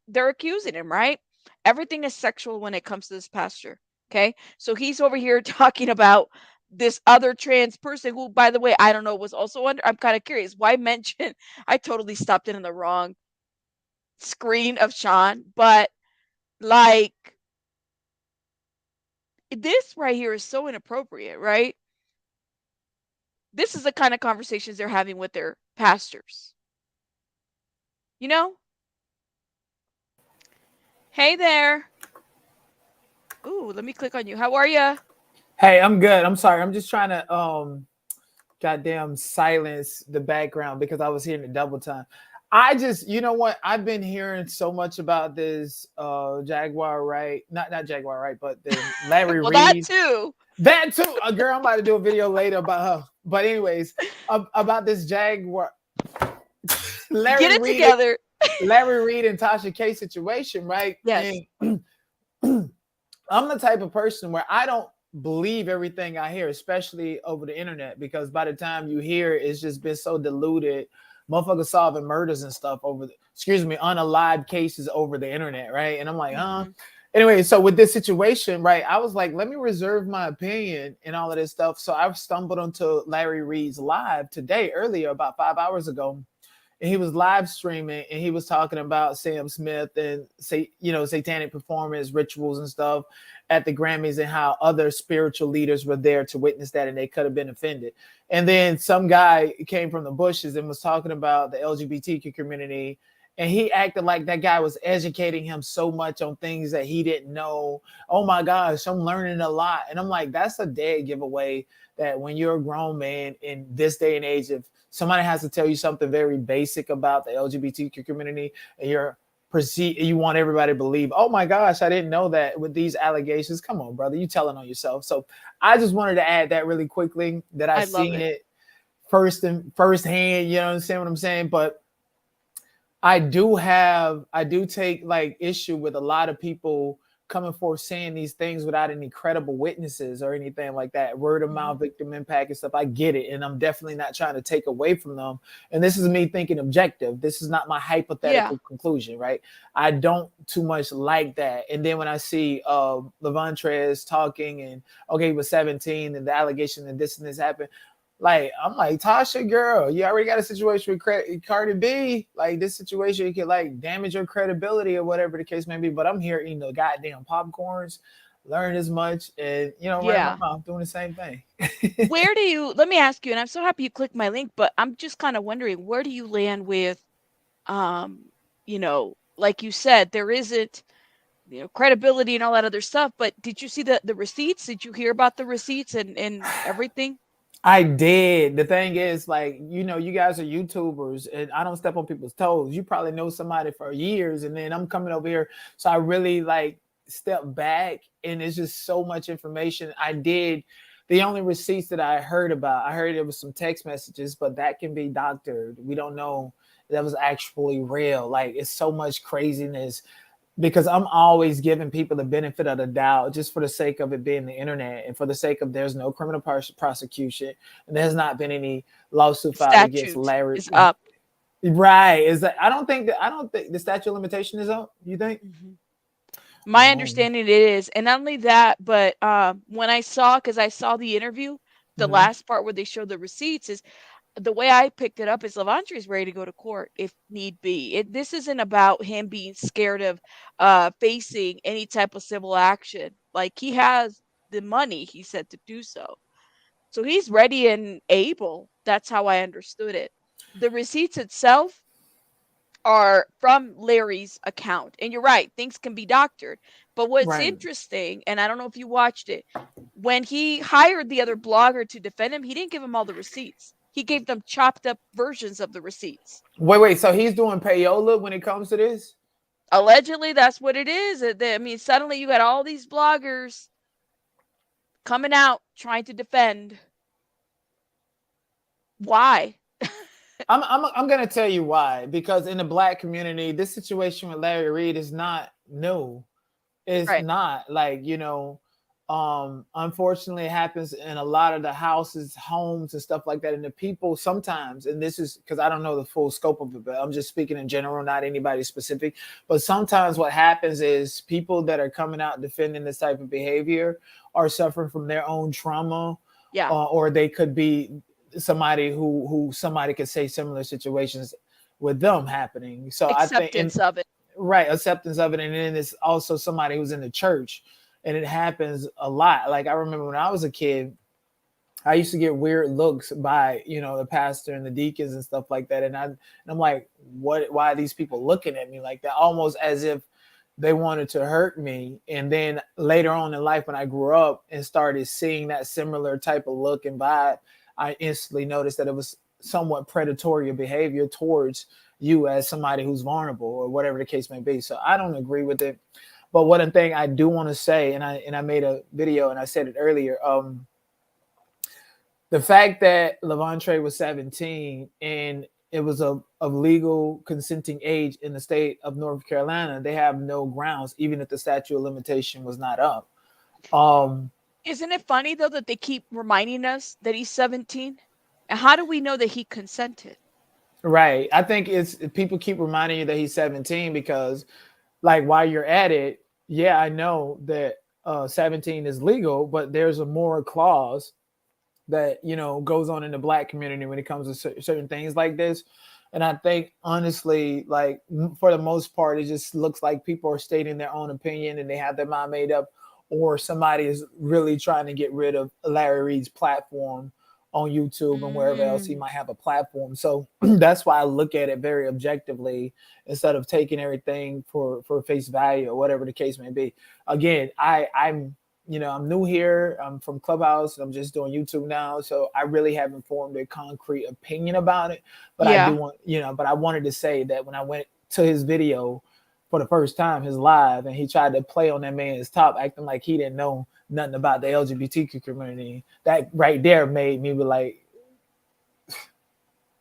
They're accusing him, right? Everything is sexual when it comes to this pastor, okay? So he's over here talking about this other trans person who, by the way, I don't know, was also under. I'm kind of curious. Why mention? I totally stopped it in the wrong screen of Sean, but like this right here is so inappropriate, right? This is the kind of conversations they're having with their pastors. You know? Hey there. Ooh, let me click on you. How are you? Hey, I'm good. I'm sorry. I'm just trying to goddamn silence the background because I was hearing it double time. I just, you know what? I've been hearing so much about this Jaguar Wright, not Jaguar Wright, but the Larry well, Reid. That too. Girl, I'm about to do a video later about her. But anyways, about this Jaguar Larry Get it Reid, together. Larry Reid and Tasha K situation, right? Yes. And I'm the type of person where I don't believe everything I hear, especially over the internet, because by the time you hear it, it's just been so diluted. Motherfuckers solving murders and stuff over, unalived cases over the internet, right? And I'm like, Anyway, so with this situation, right, I was like, let me reserve my opinion and all of this stuff. So I stumbled onto Larry Reid's live today, earlier, about 5 hours ago. And he was live streaming and he was talking about Sam Smith and satanic performance rituals and stuff at the Grammys, and how other spiritual leaders were there to witness that and they could have been offended. And then some guy came from the bushes and was talking about the LGBTQ community, and he acted like that guy was educating him so much on things that he didn't know. Oh my gosh, I'm learning a lot. And I'm like, that's a dead giveaway that when you're a grown man in this day and age, if somebody has to tell you something very basic about the LGBTQ community and you want everybody to believe, oh my gosh, I didn't know that with these allegations. Come on, brother, you telling on yourself. So I just wanted to add that really quickly, that I seen it firsthand, you know what I'm saying? But I do take like issue with a lot of people coming forth saying these things without any credible witnesses or anything like that. Word of mouth, victim impact and stuff. I get it. And I'm definitely not trying to take away from them. And this is me thinking objective. This is not my hypothetical conclusion, right? I don't too much like that. And then when I see Lavontraye talking and okay, he was 17 and the allegation and this happened. Like, I'm like, Tasha, girl, you already got a situation with Cardi B. Like, this situation could like damage your credibility or whatever the case may be. But I'm here eating the goddamn popcorns, learning as much, and right in my mouth doing the same thing. Let me ask you, and I'm so happy you clicked my link, but I'm just kind of wondering, where do you land with, like you said, there isn't, credibility and all that other stuff. But did you see the receipts? Did you hear about the receipts and everything? I did. The thing is, like, you guys are YouTubers and I don't step on people's toes. You probably know somebody for years and then I'm coming over here. So I really like step back and it's just so much information. The only receipts that I heard it was some text messages, but that can be doctored. We don't know that was actually real. Like, it's so much craziness. Because I'm always giving people the benefit of the doubt just for the sake of it being the internet and for the sake of there's no criminal prosecution and there's not been any lawsuit filed against Larry. Is up. Right. I don't think the statute of limitation is up. You think? My understanding it is. And not only that, but when I saw the interview, the last part where they showed the receipts, is the way I picked it up is Lavontraye is ready to go to court if need be. This isn't about him being scared of facing any type of civil action. Like, he has the money, he said, to do so. So he's ready and able. That's how I understood it. The receipts itself are from Larry's account. And you're right, things can be doctored. But what's interesting, and I don't know if you watched it, when he hired the other blogger to defend him, he didn't give him all the receipts. He gave them chopped up versions of the receipts. Wait. So he's doing payola when it comes to this? Allegedly, that's what it is. I mean, suddenly you got all these bloggers coming out trying to defend. Why? I'm gonna tell you why. Because in the Black community, this situation with Larry Reid is not new. It's not like, unfortunately it happens in a lot of the houses, homes and stuff like that. And the people sometimes, and this is because I don't know the full scope of it, but I'm just speaking in general, not anybody specific. But sometimes what happens is people that are coming out defending this type of behavior are suffering from their own trauma. Yeah. Or they could be somebody who somebody could say similar situations with them happening. So acceptance of it. Right, acceptance of it. And then it's also somebody who's in the church, and it happens a lot. Like, I remember when I was a kid, I used to get weird looks by, the pastor and the deacons and stuff like that. And I'm like, why are these people looking at me like that? Almost as if they wanted to hurt me. And then later on in life, when I grew up and started seeing that similar type of look and vibe, I instantly noticed that it was somewhat predatory behavior towards you as somebody who's vulnerable or whatever the case may be. So I don't agree with it. But one thing I do want to say, and I made a video and I said it earlier, the fact that Lavontraye was 17 and it was of legal consenting age in the state of North Carolina, they have no grounds, even if the statute of limitation was not up. Isn't it funny though that they keep reminding us that he's 17? And how do we know that he consented? Right. I think it's people keep reminding you that he's 17 because, like, while you're at it, yeah, I know that 17 is legal, but there's a moral clause that goes on in the Black community when it comes to certain things like this. And I think honestly, like, for the most part, it just looks like people are stating their own opinion and they have their mind made up, or somebody is really trying to get rid of Larry Reid's platform on YouTube and wherever else he might have a platform. So that's why I look at it very objectively instead of taking everything for face value or whatever the case may be. Again, I'm new here. I'm from Clubhouse. I'm just doing YouTube now, so I really haven't formed a concrete opinion about it. But I do want, but I wanted to say that when I went to his video for the first time, his live, and he tried to play on that man's top, acting like he didn't know nothing about the LGBTQ community, that right there made me be like,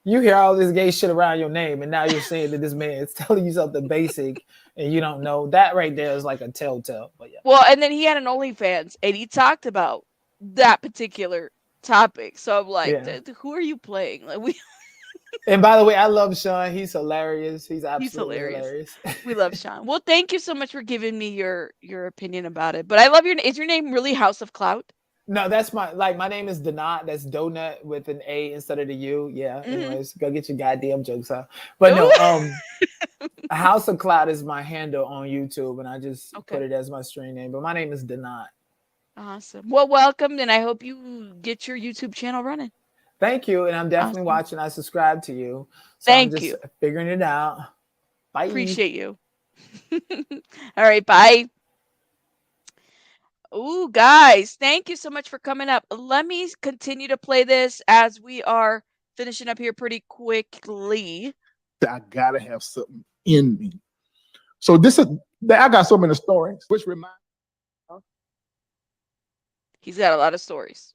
you hear all this gay shit around your name, and now you're saying that this man is telling you something basic and you don't know. That right there is like a telltale. But yeah. Well, and then he had an OnlyFans and he talked about that particular topic. So I'm like, who are you playing? Like, and by the way, I love Sean. He's hilarious. He's absolutely hilarious. We love Sean. Well, thank you so much for giving me your opinion about it. But I love is your name really House of Clout? No, that's my name is Donut. That's Donut with an A instead of the U. Yeah. Anyways, go get your goddamn jokes out. But no, House of Cloud is my handle on YouTube, and I just put it as my stream name. But my name is Donut. Awesome. Well, welcome, and I hope you get your YouTube channel running. Thank you, and I'm definitely watching. I subscribe to you. So I'm just figuring it out. Bye. Appreciate you. All right, bye. Ooh, guys, thank you so much for coming up. Let me continue to play this as we are finishing up here pretty quickly. I gotta have something in me. So I got so many stories, which remind. He's got a lot of stories.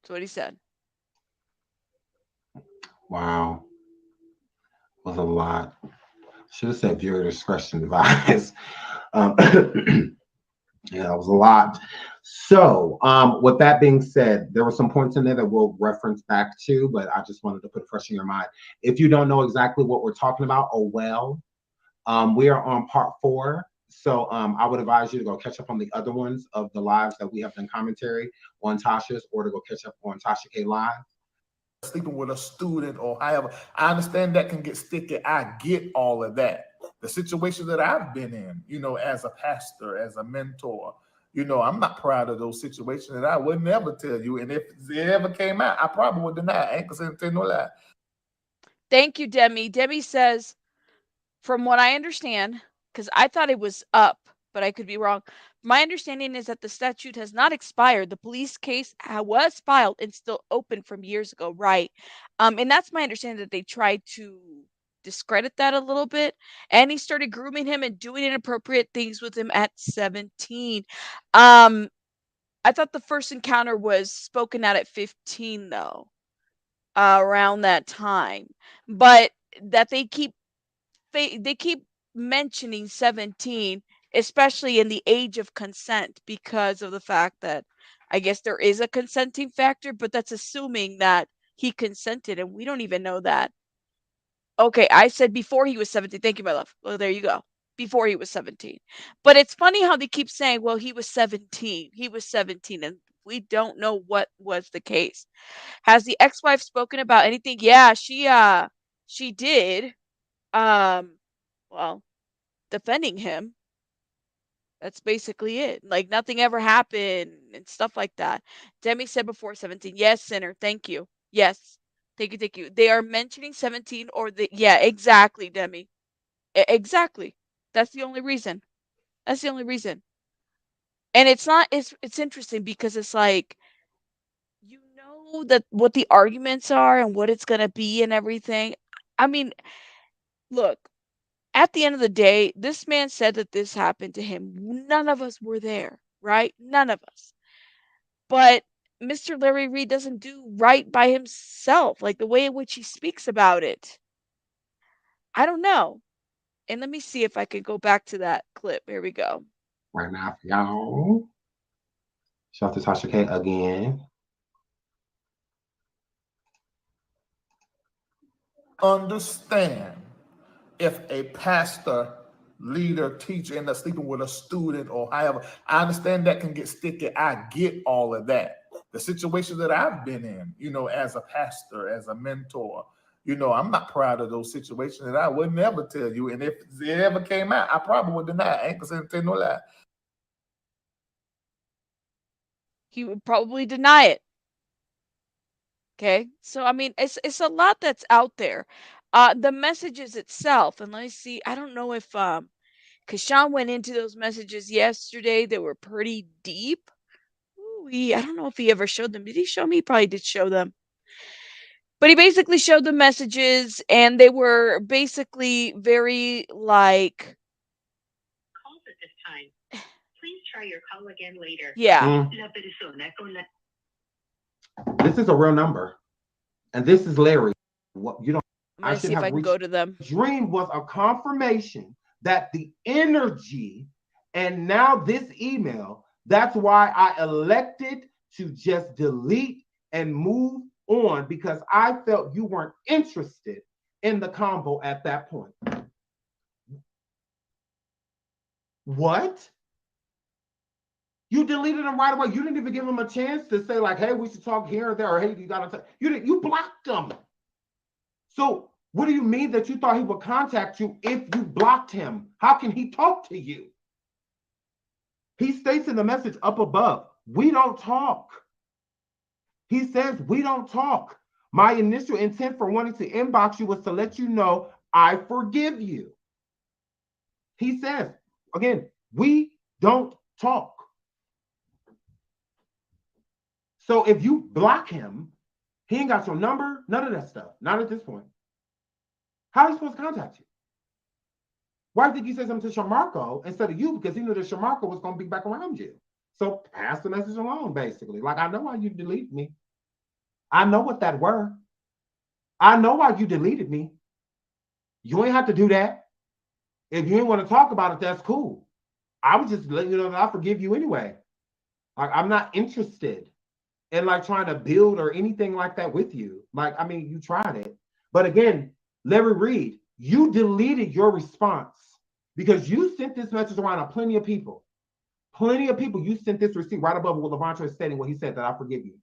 That's what he said. Wow. Was a lot. Should have said viewer discretion advised. Yeah, it was a lot. So, with that being said, there were some points in there that we'll reference back to, but I just wanted to put it fresh in your mind. If you don't know exactly what we're talking about, we are on part 4. So I would advise you to go catch up on the other ones of the lives that we have done commentary on Tasha's, or to go catch up on Tasha K live. Sleeping with a student or however, I understand that can get sticky. I get all of that. The situation that I've been in, as a pastor, as a mentor, I'm not proud of those situations, and I would never tell you. And if it ever came out, I probably would deny. I ain't gonna tell no lie. Thank you, Demi. Demi says, from what I understand, because I thought it was up, but I could be wrong. My understanding is that the statute has not expired. The police case was filed and still open from years ago, right? And that's my understanding, that they tried to discredit that a little bit, and he started grooming him and doing inappropriate things with him at 17. I thought the first encounter was spoken out at 15, though, around that time, but that they keep mentioning 17, especially in the age of consent, because of the fact that I guess there is a consenting factor, but that's assuming that he consented, and we don't even know that. Okay, I said before he was 17. Thank you, my love. Well, there you go. Before he was 17. But it's funny how they keep saying, well, he was 17. He was 17, and we don't know what was the case. Has the ex-wife spoken about anything? Yeah, she did. Well, defending him. That's basically it. Like, nothing ever happened and stuff like that. Demi said before 17. Yes, sinner. Thank you. Yes. Thank you. They are mentioning 17 yeah, exactly, Demi. Exactly. That's the only reason. That's the only reason. And it's interesting because it's like, that what the arguments are and what it's going to be and everything. I mean, look, at the end of the day, this man said that this happened to him. None of us were there, right? None of us. But Mr. Larry Reid doesn't do right by himself, like the way in which he speaks about it. I don't know. And let me see if I can go back to that clip. Here we go. Right now for y'all. Shout out to Tasha K again. Understand if a pastor, leader, teacher end up sleeping with a student or however, I understand that can get sticky. I get all of that. The situation that I've been in, as a pastor, as a mentor, I'm not proud of those situations, and I would never tell you. And if it ever came out, I probably would deny it. I ain't gonna say no lie. He would probably deny it. Okay. So, I mean, it's a lot that's out there. The messages itself, and let me see, I don't know if, because Sean went into those messages yesterday, they were pretty deep. Ooh, I don't know if he ever showed them. Did he show me? He probably did show them. But he basically showed the messages, and they were basically very like. Calls at this time. Please try your call again later. Yeah. This is a real number, and this is Larry. What you don't? I'm gonna see if I can go to them. Dream was a confirmation that the energy, and now this email. That's why I elected to just delete and move on, because I felt you weren't interested in the combo at that point. What? You deleted them right away. You didn't even give them a chance to say, like, hey, we should talk here or there, or hey, you gotta you blocked them. So what do you mean that you thought he would contact you if you blocked him? How can he talk to you? He states in the message up above, we don't talk. He says, we don't talk. My initial intent for wanting to inbox you was to let you know I forgive you. He says, again, we don't talk. So if you block him, he ain't got your number, none of that stuff. Not at this point. How are you supposed to contact you? Why did you say something to Shimako instead of you? Because he knew that Shimako was going to be back around you. So pass the message along, basically. Like, I know why you deleted me. I know what that were. I know why you deleted me. You ain't have to do that. If you ain't want to talk about it, that's cool. I was just letting you know that I forgive you anyway. Like, I'm not interested in like trying to build or anything like that with you. Like, I mean, you tried it. But again, Larry Reid, you deleted your response because you sent this message around to plenty of people. Plenty of people, you sent this receipt right above what Lavontraye is stating, what he said, that I forgive you.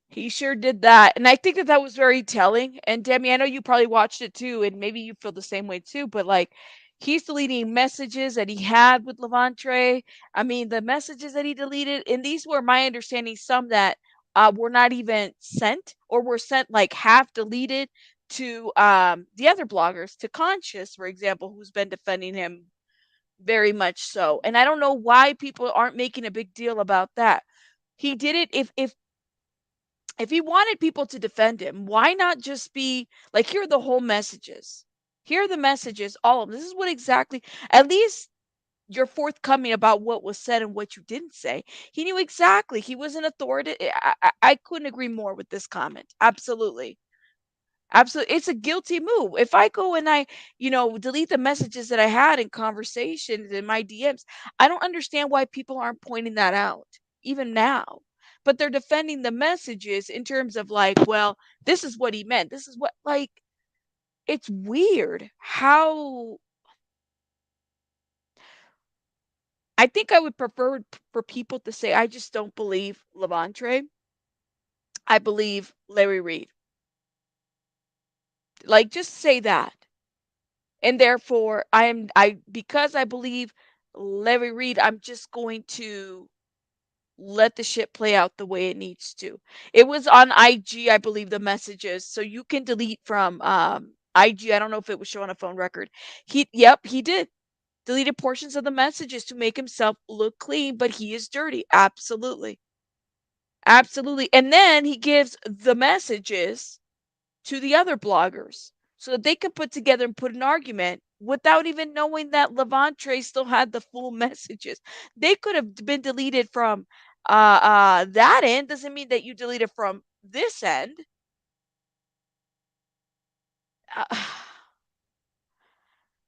He sure did that. And I think that that was very telling. And Demi, I know you probably watched it too, and maybe you feel the same way too, but like he's deleting messages that he had with Lavontraye. I mean, the messages that he deleted, and these were my understanding, some that were not even sent or were sent like half deleted to the other bloggers, to Conscious, for example, who's been defending him very much so. And I don't know why people aren't making a big deal about that. He did it if he wanted people to defend him, why not just be like, here are the whole messages. Here are the messages, all of them. This is what exactly, at least you're forthcoming about what was said and what you didn't say. He knew exactly. He was an authority. I couldn't agree more with this comment. Absolutely. Absolutely. It's a guilty move. If I go and I, delete the messages that I had in conversations in my DMs, I don't understand why people aren't pointing that out, even now. But they're defending the messages in terms of like, well, this is what he meant. This is what, like, it's weird how I think I would prefer for people to say, I just don't believe Lavontraye. I believe Larry Reid. Like, just say that. And therefore, because I believe Larry Reid, I'm just going to let the shit play out the way it needs to. It was on IG, I believe, the messages. So you can delete from IG. I don't know if it was showing a phone record. He did. Deleted portions of the messages to make himself look clean, but he is dirty. Absolutely. Absolutely. And then he gives the messages to the other bloggers so that they could put together and put an argument without even knowing that Lavontraye still had the full messages. They could have been deleted from that end. Doesn't mean that you deleted from this end.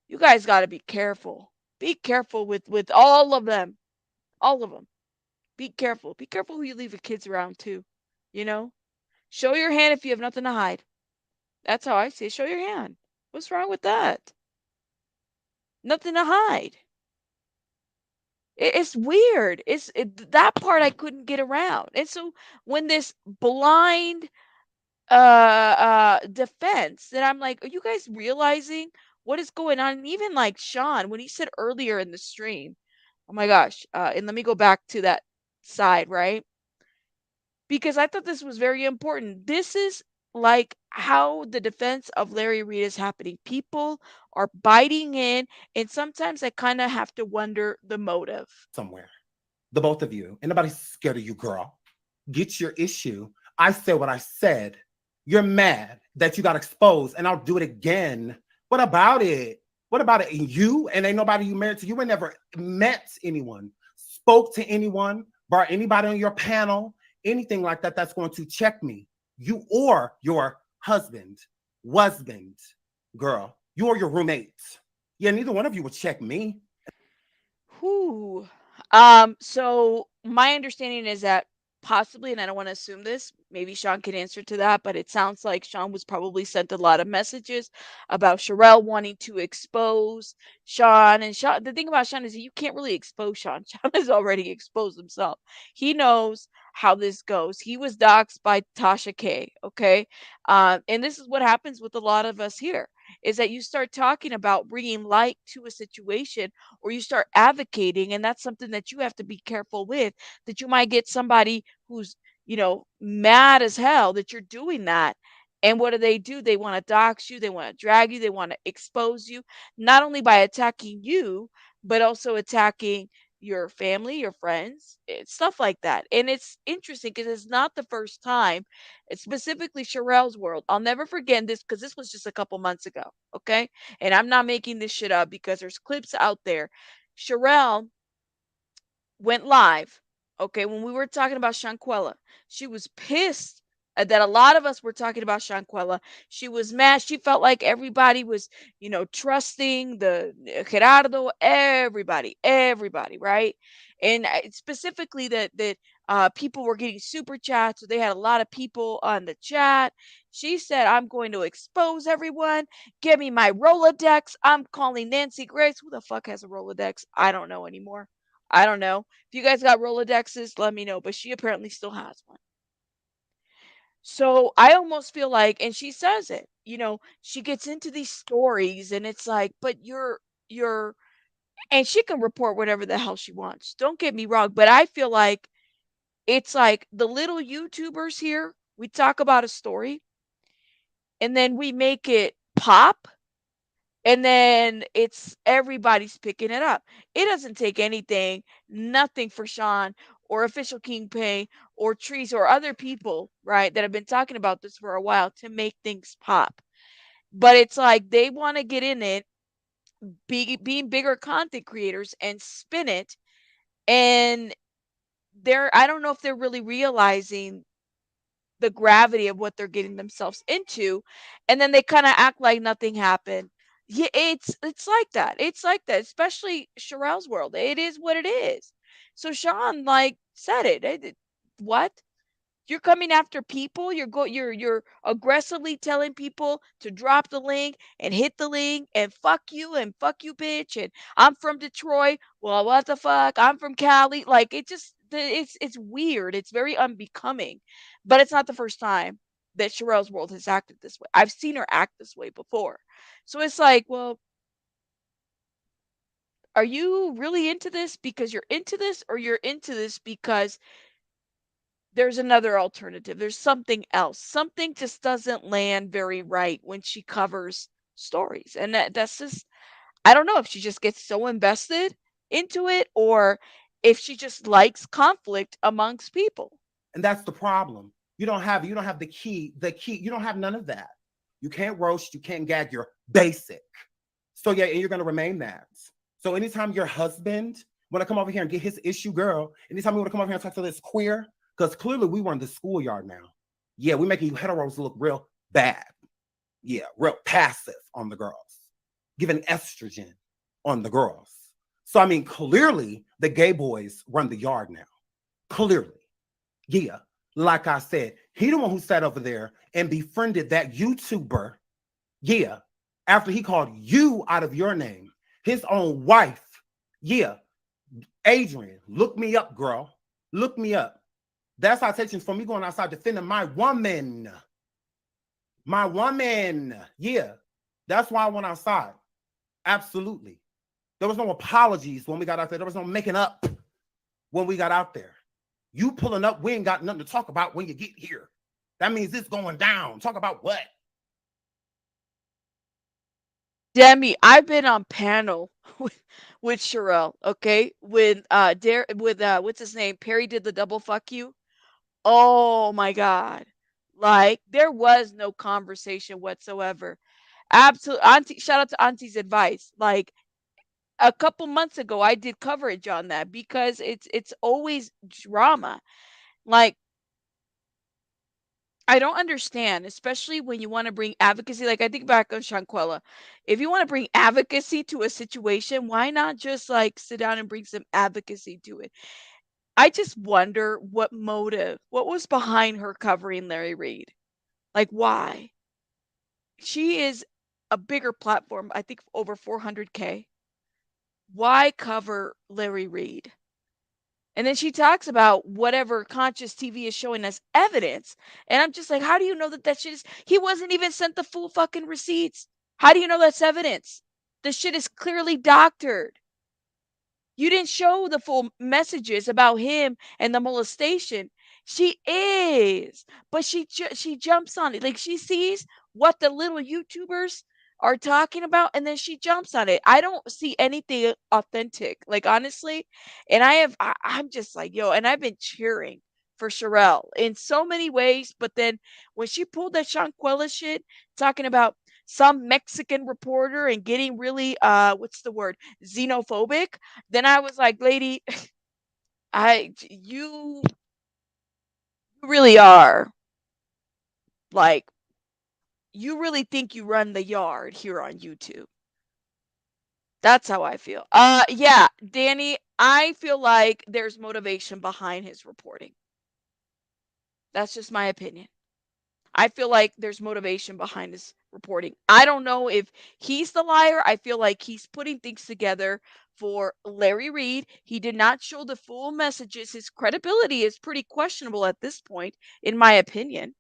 you guys got to be careful. Be careful with all of them. All of them. Be careful. Be careful who you leave your kids around too. You know? Show your hand if you have nothing to hide. That's how I see it. Show your hand. What's wrong with that? Nothing to hide. It's weird. That part I couldn't get around. And so when this blind defense, that I'm like, are you guys realizing what is going on? And even like Sean, when he said earlier in the stream, oh my gosh, and let me go back to that side, right? Because I thought this was very important. This is like how the defense of Larry Reid is happening. People are biting in, and sometimes I kind of have to wonder the motive. Somewhere. The both of you. And nobody's scared of you, girl. Get your issue. I said what I said. You're mad that you got exposed, and I'll do it again. What about it? What about it? You and ain't nobody you married to. You ain't never met anyone, spoke to anyone, brought anybody on your panel, anything like that that's going to check me. You or your husband, girl. You or your roommate. Yeah, neither one of you would check me. Whew. So my understanding is that possibly, and I don't want to assume this, maybe Sean can answer to that, but it sounds like Sean was probably sent a lot of messages about Sharrell wanting to expose Sean. And Sean, the thing about Sean is that you can't really expose Sean. Sean has already exposed himself. He knows how this goes. He was doxxed by Tasha K. Okay. And this is what happens with a lot of us here, is that you start talking about bringing light to a situation, or you start advocating, and that's something that you have to be careful with, that you might get somebody who's, mad as hell that you're doing that. And what do? They want to dox you, they want to drag you, they want to expose you, not only by attacking you, but also attacking your family, your friends, stuff like that. And it's interesting because it's not the first time. It's specifically Sharrell's world. I'll never forget this because this was just a couple months ago. Okay. And I'm not making this shit up because there's clips out there. Sharrell went live, okay, when we were talking about Shanquella. She was pissed that a lot of us were talking about Shanquella. She was mad. She felt like everybody was, trusting the Gerardo, everybody, right? And specifically that people were getting super chats, so they had a lot of people on the chat. She said, "I'm going to expose everyone. Give me my Rolodex. I'm calling Nancy Grace." Who the fuck has a Rolodex? I don't know anymore. I don't know. If you guys got Rolodexes, let me know. But she apparently still has one. So I almost feel like, and she says it, she gets into these stories and it's like, but you're, and she can report whatever the hell she wants. Don't get me wrong. But I feel like it's like the little YouTubers here, we talk about a story and then we make it pop. And then it's everybody's picking it up. It doesn't take anything, nothing for Sean or Official Kingpin or Trees or other people, right, that have been talking about this for a while to make things pop. But it's like they want to get in it, being bigger content creators and spin it. And I don't know if they're really realizing the gravity of what they're getting themselves into, and then they kind of act like nothing happened. Yeah, it's like that. It's like that, especially Sharrell's world. It is what it is. So Sean said it. What? You're coming after people. You're aggressively telling people to drop the link and hit the link and fuck you, bitch. And I'm from Detroit. Well, what the fuck? I'm from Cali. Like it's weird. It's very unbecoming. But it's not the first time that Sharrell's world has acted this way. I've seen her act this way before. So it's like, well, are you really into this because you're into this, or you're into this because there's another alternative? There's something else. Something just doesn't land very right when she covers stories. And that's just, I don't know if she just gets so invested into it, or if she just likes conflict amongst people. And that's the problem. You don't have the key, you don't have none of that. You can't roast, you can't gag, you're basic. So yeah, and you're gonna remain that. So anytime your husband wanna come over here and get his issue, girl, anytime you wanna come over here and talk to this queer, because clearly we were in the schoolyard now. Yeah, we're making you heteros look real bad. Yeah, real passive on the girls, giving estrogen on the girls. So, I mean, clearly the gay boys run the yard now. Clearly. Yeah. Like I said, he the one who sat over there and befriended that YouTuber. Yeah. After he called you out of your name, his own wife. Yeah. Adrian, look me up, girl. Look me up. That's citations for me going outside defending my woman. My woman. Yeah. That's why I went outside. Absolutely. There was no apologies when we got out there. There was no making up when we got out there. You pulling up, we ain't got nothing to talk about when you get here. That means it's going down. Talk about what? Demi, I've been on panel with Sharrell, okay? With what's his name? Perry did the double fuck you. Oh my God. Like there was no conversation whatsoever. Absolutely. Auntie, shout out to Auntie's advice. Like a couple months ago, I did coverage on that because it's always drama. Like I don't understand, especially when you want to bring advocacy. Like I think back on Shanquella. If you want to bring advocacy to a situation, why not just like sit down and bring some advocacy to it? I just wonder what motive, what was behind her covering Larry Reid? Like why? She is a bigger platform, I think over 400K. Why cover Larry Reid? And then she talks about whatever Conscioustv is showing us evidence. And I'm just like, how do you know that that shit is? He wasn't even sent the full fucking receipts. How do you know that's evidence? The shit is clearly doctored. You didn't show the full messages about him and the molestation. She is, but she jumps on it. Like she sees what the little YouTubers are talking about, and then she jumps on it. I don't see anything authentic, like honestly. And I'm just like, yo, and I've been cheering for Sharrell in so many ways. But then when she pulled that Shanquella shit, talking about some Mexican reporter and getting really what's the word, xenophobic, then I was like, lady, you really are like, you really think you run the yard here on YouTube. That's how I feel. Yeah, Danny, I feel like there's motivation behind his reporting. That's just my opinion. I feel like there's motivation behind his reporting. I don't know if he's the liar. I feel like he's putting things together for Larry Reid. He did not show the full messages. His credibility is pretty questionable at this point, in my opinion.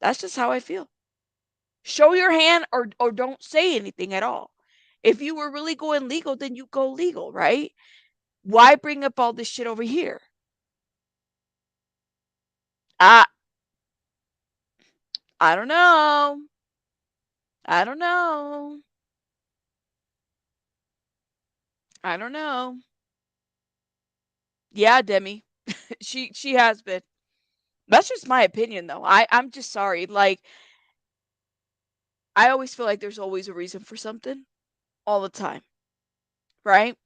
That's just how I feel. Show your hand or don't say anything at all. If you were really going legal, then you go legal, right? Why bring up all this shit over here? I I don't know. I don't know. I don't know. Yeah, Demi. She has been. That's just my opinion though. I'm just sorry. Like I always feel like there's always a reason for something all the time, right?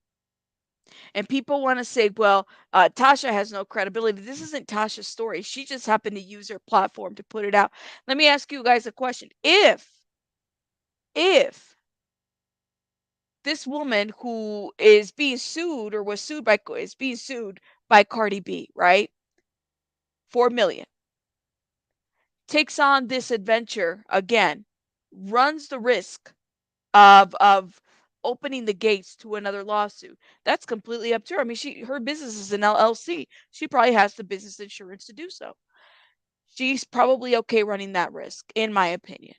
And people want to say, well, Tasha has no credibility. This isn't Tasha's story. She just happened to use her platform to put it out. Let me ask you guys a question. If this woman who is being sued or was sued by is being sued by Cardi B, right? 4 million. Takes on this adventure again, runs the risk of opening the gates to another lawsuit. That's completely up to her. I mean, her business is an LLC. She probably has the business insurance to do so. She's probably okay running that risk, in my opinion,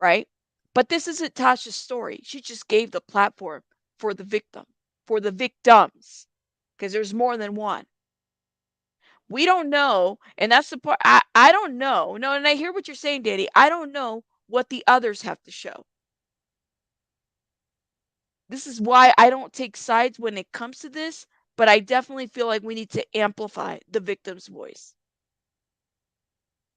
right? But this isn't Tasha's story. She just gave the platform for the victim, for the victims, because there's more than one. We don't know, and that's the part. I don't know. No, and I hear what you're saying, Danny. I don't know what the others have to show. This is why I don't take sides when it comes to this, but I definitely feel like we need to amplify the victim's voice.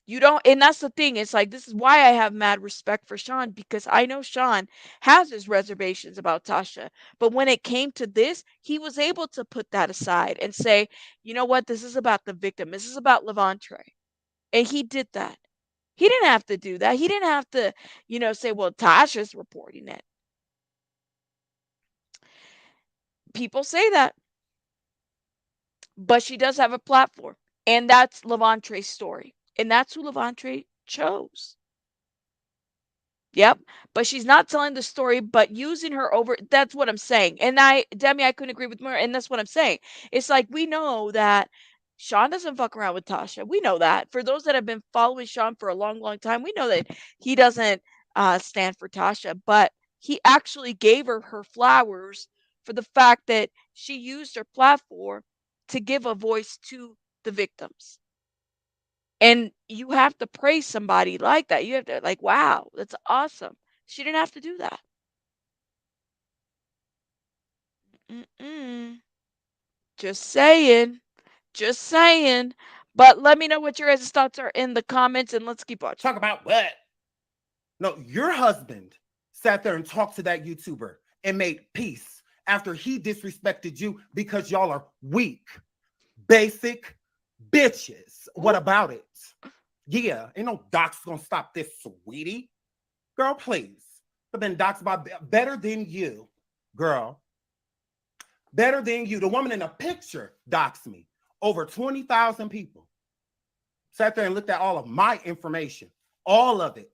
You don't, and that's the thing. It's like, this is why I have mad respect for Sean, because I know Sean has his reservations about Tasha. But when it came to this, he was able to put that aside and say, you know what, this is about the victim. This is about Lavontraye. And he did that. He didn't have to do that. He didn't have to, say, well, Tasha's reporting it. People say that, but she does have a platform, and that's Lavontraye's story, and that's who Lavontraye chose. Yep. But she's not telling the story, but using her over. That's what I'm saying. And Demi, I couldn't agree with more. And that's what I'm saying. It's like, we know that Sean doesn't fuck around with Tasha. We know that. For those that have been following Sean for a long, long time, we know that he doesn't stand for Tasha, but he actually gave her flowers for the fact that she used her platform to give a voice to the victims. And you have to praise somebody like that. You have to, like, wow, that's awesome. She didn't have to do that. Mm-mm. Just saying. Just saying. But let me know what your guys' thoughts are in the comments, and let's keep watching. Talk about what? No, your husband sat there and talked to that YouTuber and made peace after he disrespected you because y'all are weak, basic bitches. What about it? Yeah, ain't no docs gonna stop this, sweetie. Girl, please. I've been doxed by better than you, girl. Better than you. The woman in the picture doxed me. Over 20,000 people sat there and looked at all of my information. All of it.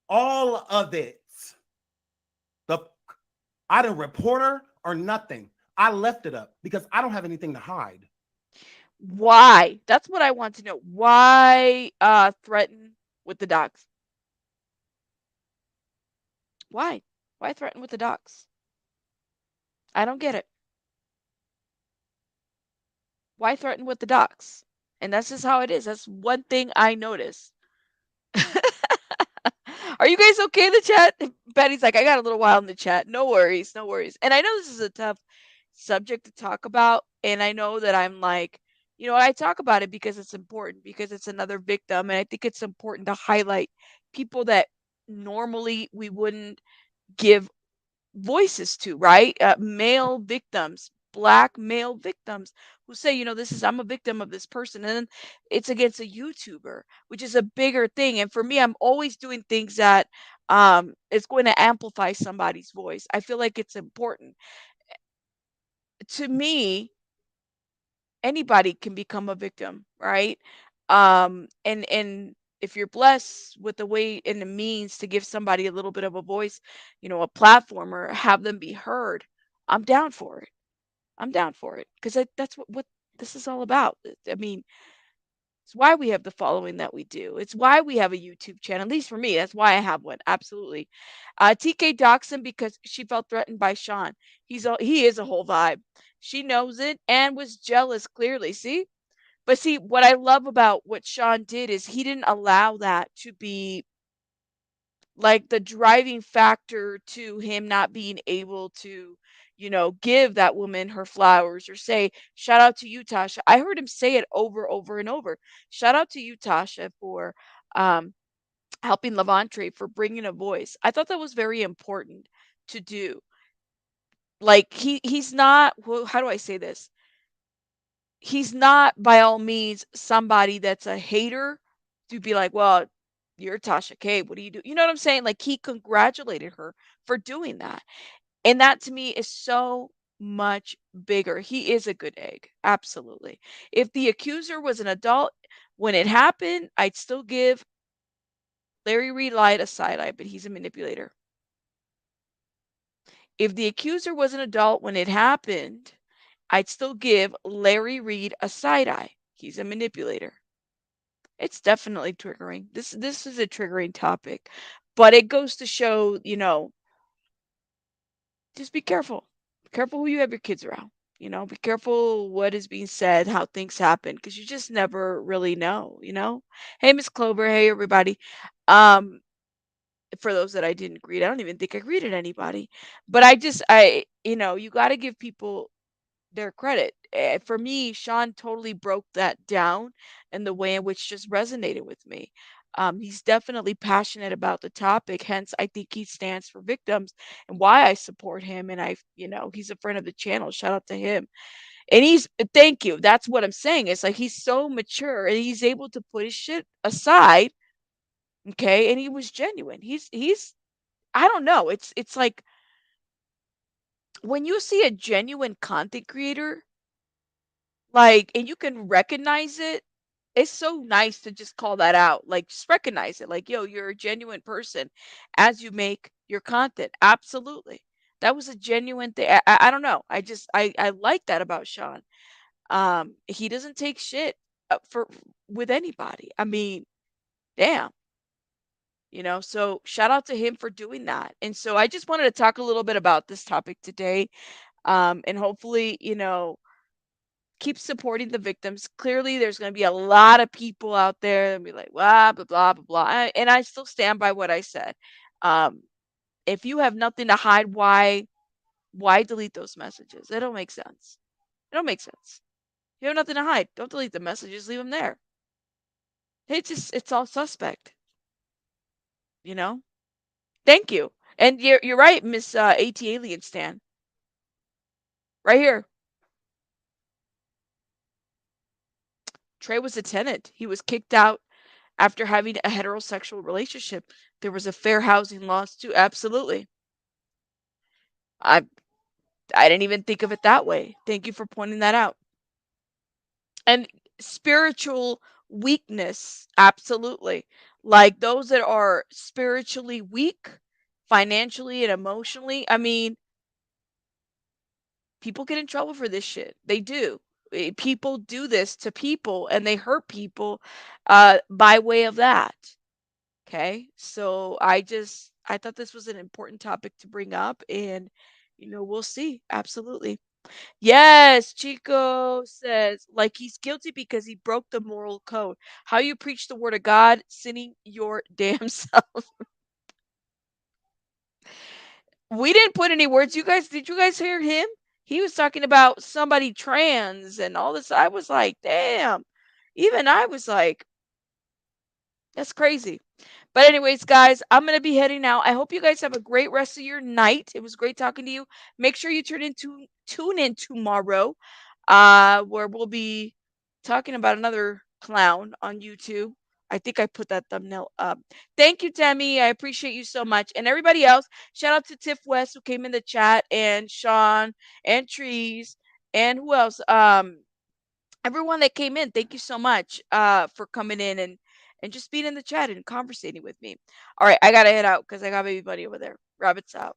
All of it. I didn't report her or nothing. I left it up because I don't have anything to hide. Why? That's what I want to know. Why threaten with the docs? Why? Why threaten with the docs? I don't get it. Why threaten with the docs? And that's just how it is. That's one thing I notice. Are you guys okay in the chat? Betty's like, I got a little while in the chat. No worries, no worries. And I know this is a tough subject to talk about. And I know that I'm like, I talk about it because it's important, because it's another victim. And I think it's important to highlight people that normally we wouldn't give voices to, right? Male victims, Black male victims who say, I'm a victim of this person. And then it's against a YouTuber, which is a bigger thing. And for me, I'm always doing things that it's going to amplify somebody's voice. I feel like it's important. To me, anybody can become a victim, right? And if you're blessed with the way and the means to give somebody a little bit of a voice, a platform, or have them be heard, I'm down for it. I'm down for it, because that's what this is all about. I mean, it's why we have the following that we do. It's why we have a YouTube channel. At least for me, that's why I have one. Absolutely. TK Doxson because she felt threatened by Sean. He is a whole vibe. She knows it and was jealous, clearly. See? But see, what I love about what Sean did is he didn't allow that to be like the driving factor to him not being able to, give that woman her flowers, or say, shout out to you, Tasha. I heard him say it over and over. Shout out to you, Tasha, for helping Lavontraye, for bringing a voice. I thought that was very important to do. Like, he's not, well, how do I say this? He's not by all means somebody that's a hater to be like, well, you're Tasha K. What do you do? You know what I'm saying? Like, he congratulated her for doing that. And that to me is so much bigger. He is a good egg. Absolutely. If the accuser was an adult when it happened, I'd still give Larry Reid lied a side eye, but he's a manipulator. If the accuser was an adult when it happened, I'd still give Larry Reid a side eye. He's a manipulator. It's definitely triggering. This is a triggering topic, but it goes to show, just be careful. Be careful who you have your kids around. Be careful what is being said, how things happen, because you just never really know. Hey, Miss Clover. Hey, everybody. For those that I didn't greet, I don't even think I greeted anybody, but you got to give people their credit. For me, Sean totally broke that down in the way in which just resonated with me. He's definitely passionate about the topic. Hence, I think he stands for victims, and why I support him. And he's a friend of the channel. Shout out to him. And thank you. That's what I'm saying. It's like he's so mature and he's able to put his shit aside Okay, and he was genuine. He's I don't know. It's like when you see a genuine content creator, like, and you can recognize it, it's so nice to just call that out. Like, just recognize it. Like, yo, you're a genuine person as you make your content. Absolutely. That was a genuine thing. I don't know. I like that about Sean. He doesn't take shit for with anybody. I mean, damn. So shout out to him for doing that. And so I just wanted to talk a little bit about this topic today. And hopefully, keep supporting the victims. Clearly, there's going to be a lot of people out there and be like, blah, blah, blah, blah, blah. And I still stand by what I said. If you have nothing to hide, why delete those messages? It don't make sense. It don't make sense. You have nothing to hide. Don't delete the messages. Leave them there. It's all suspect. Thank you. And you're right, Miss AT Alien Stan. Right here. Trey was a tenant. He was kicked out after having a heterosexual relationship. There was a fair housing laws too. Absolutely. I didn't even think of it that way. Thank you for pointing that out. And spiritual weakness, absolutely. Like those that are spiritually weak, financially and emotionally. I mean, people get in trouble for this shit. They do. People do this to people and they hurt people by way of that. Okay. So I thought this was an important topic to bring up and we'll see. Absolutely. Yes, Chico says like he's guilty because he broke the moral code. How you preach the word of God, sinning your damn self. We didn't put any words. Did you guys hear him? He was talking about somebody trans and all this. I was like, damn. Even I was like, that's crazy. But anyways, guys, I'm going to be heading out. I hope you guys have a great rest of your night. It was great talking to you. Make sure you tune in tomorrow, where we'll be talking about another clown on YouTube. I think I put that thumbnail up. Thank you, Tammy. I appreciate you so much. And everybody else, shout out to Tiff West who came in the chat, and Sean and Trees, and who else? Everyone that came in, thank you so much for coming in and just being in the chat and conversating with me. All right, I gotta head out because I got baby buddy over there. Rabbits out.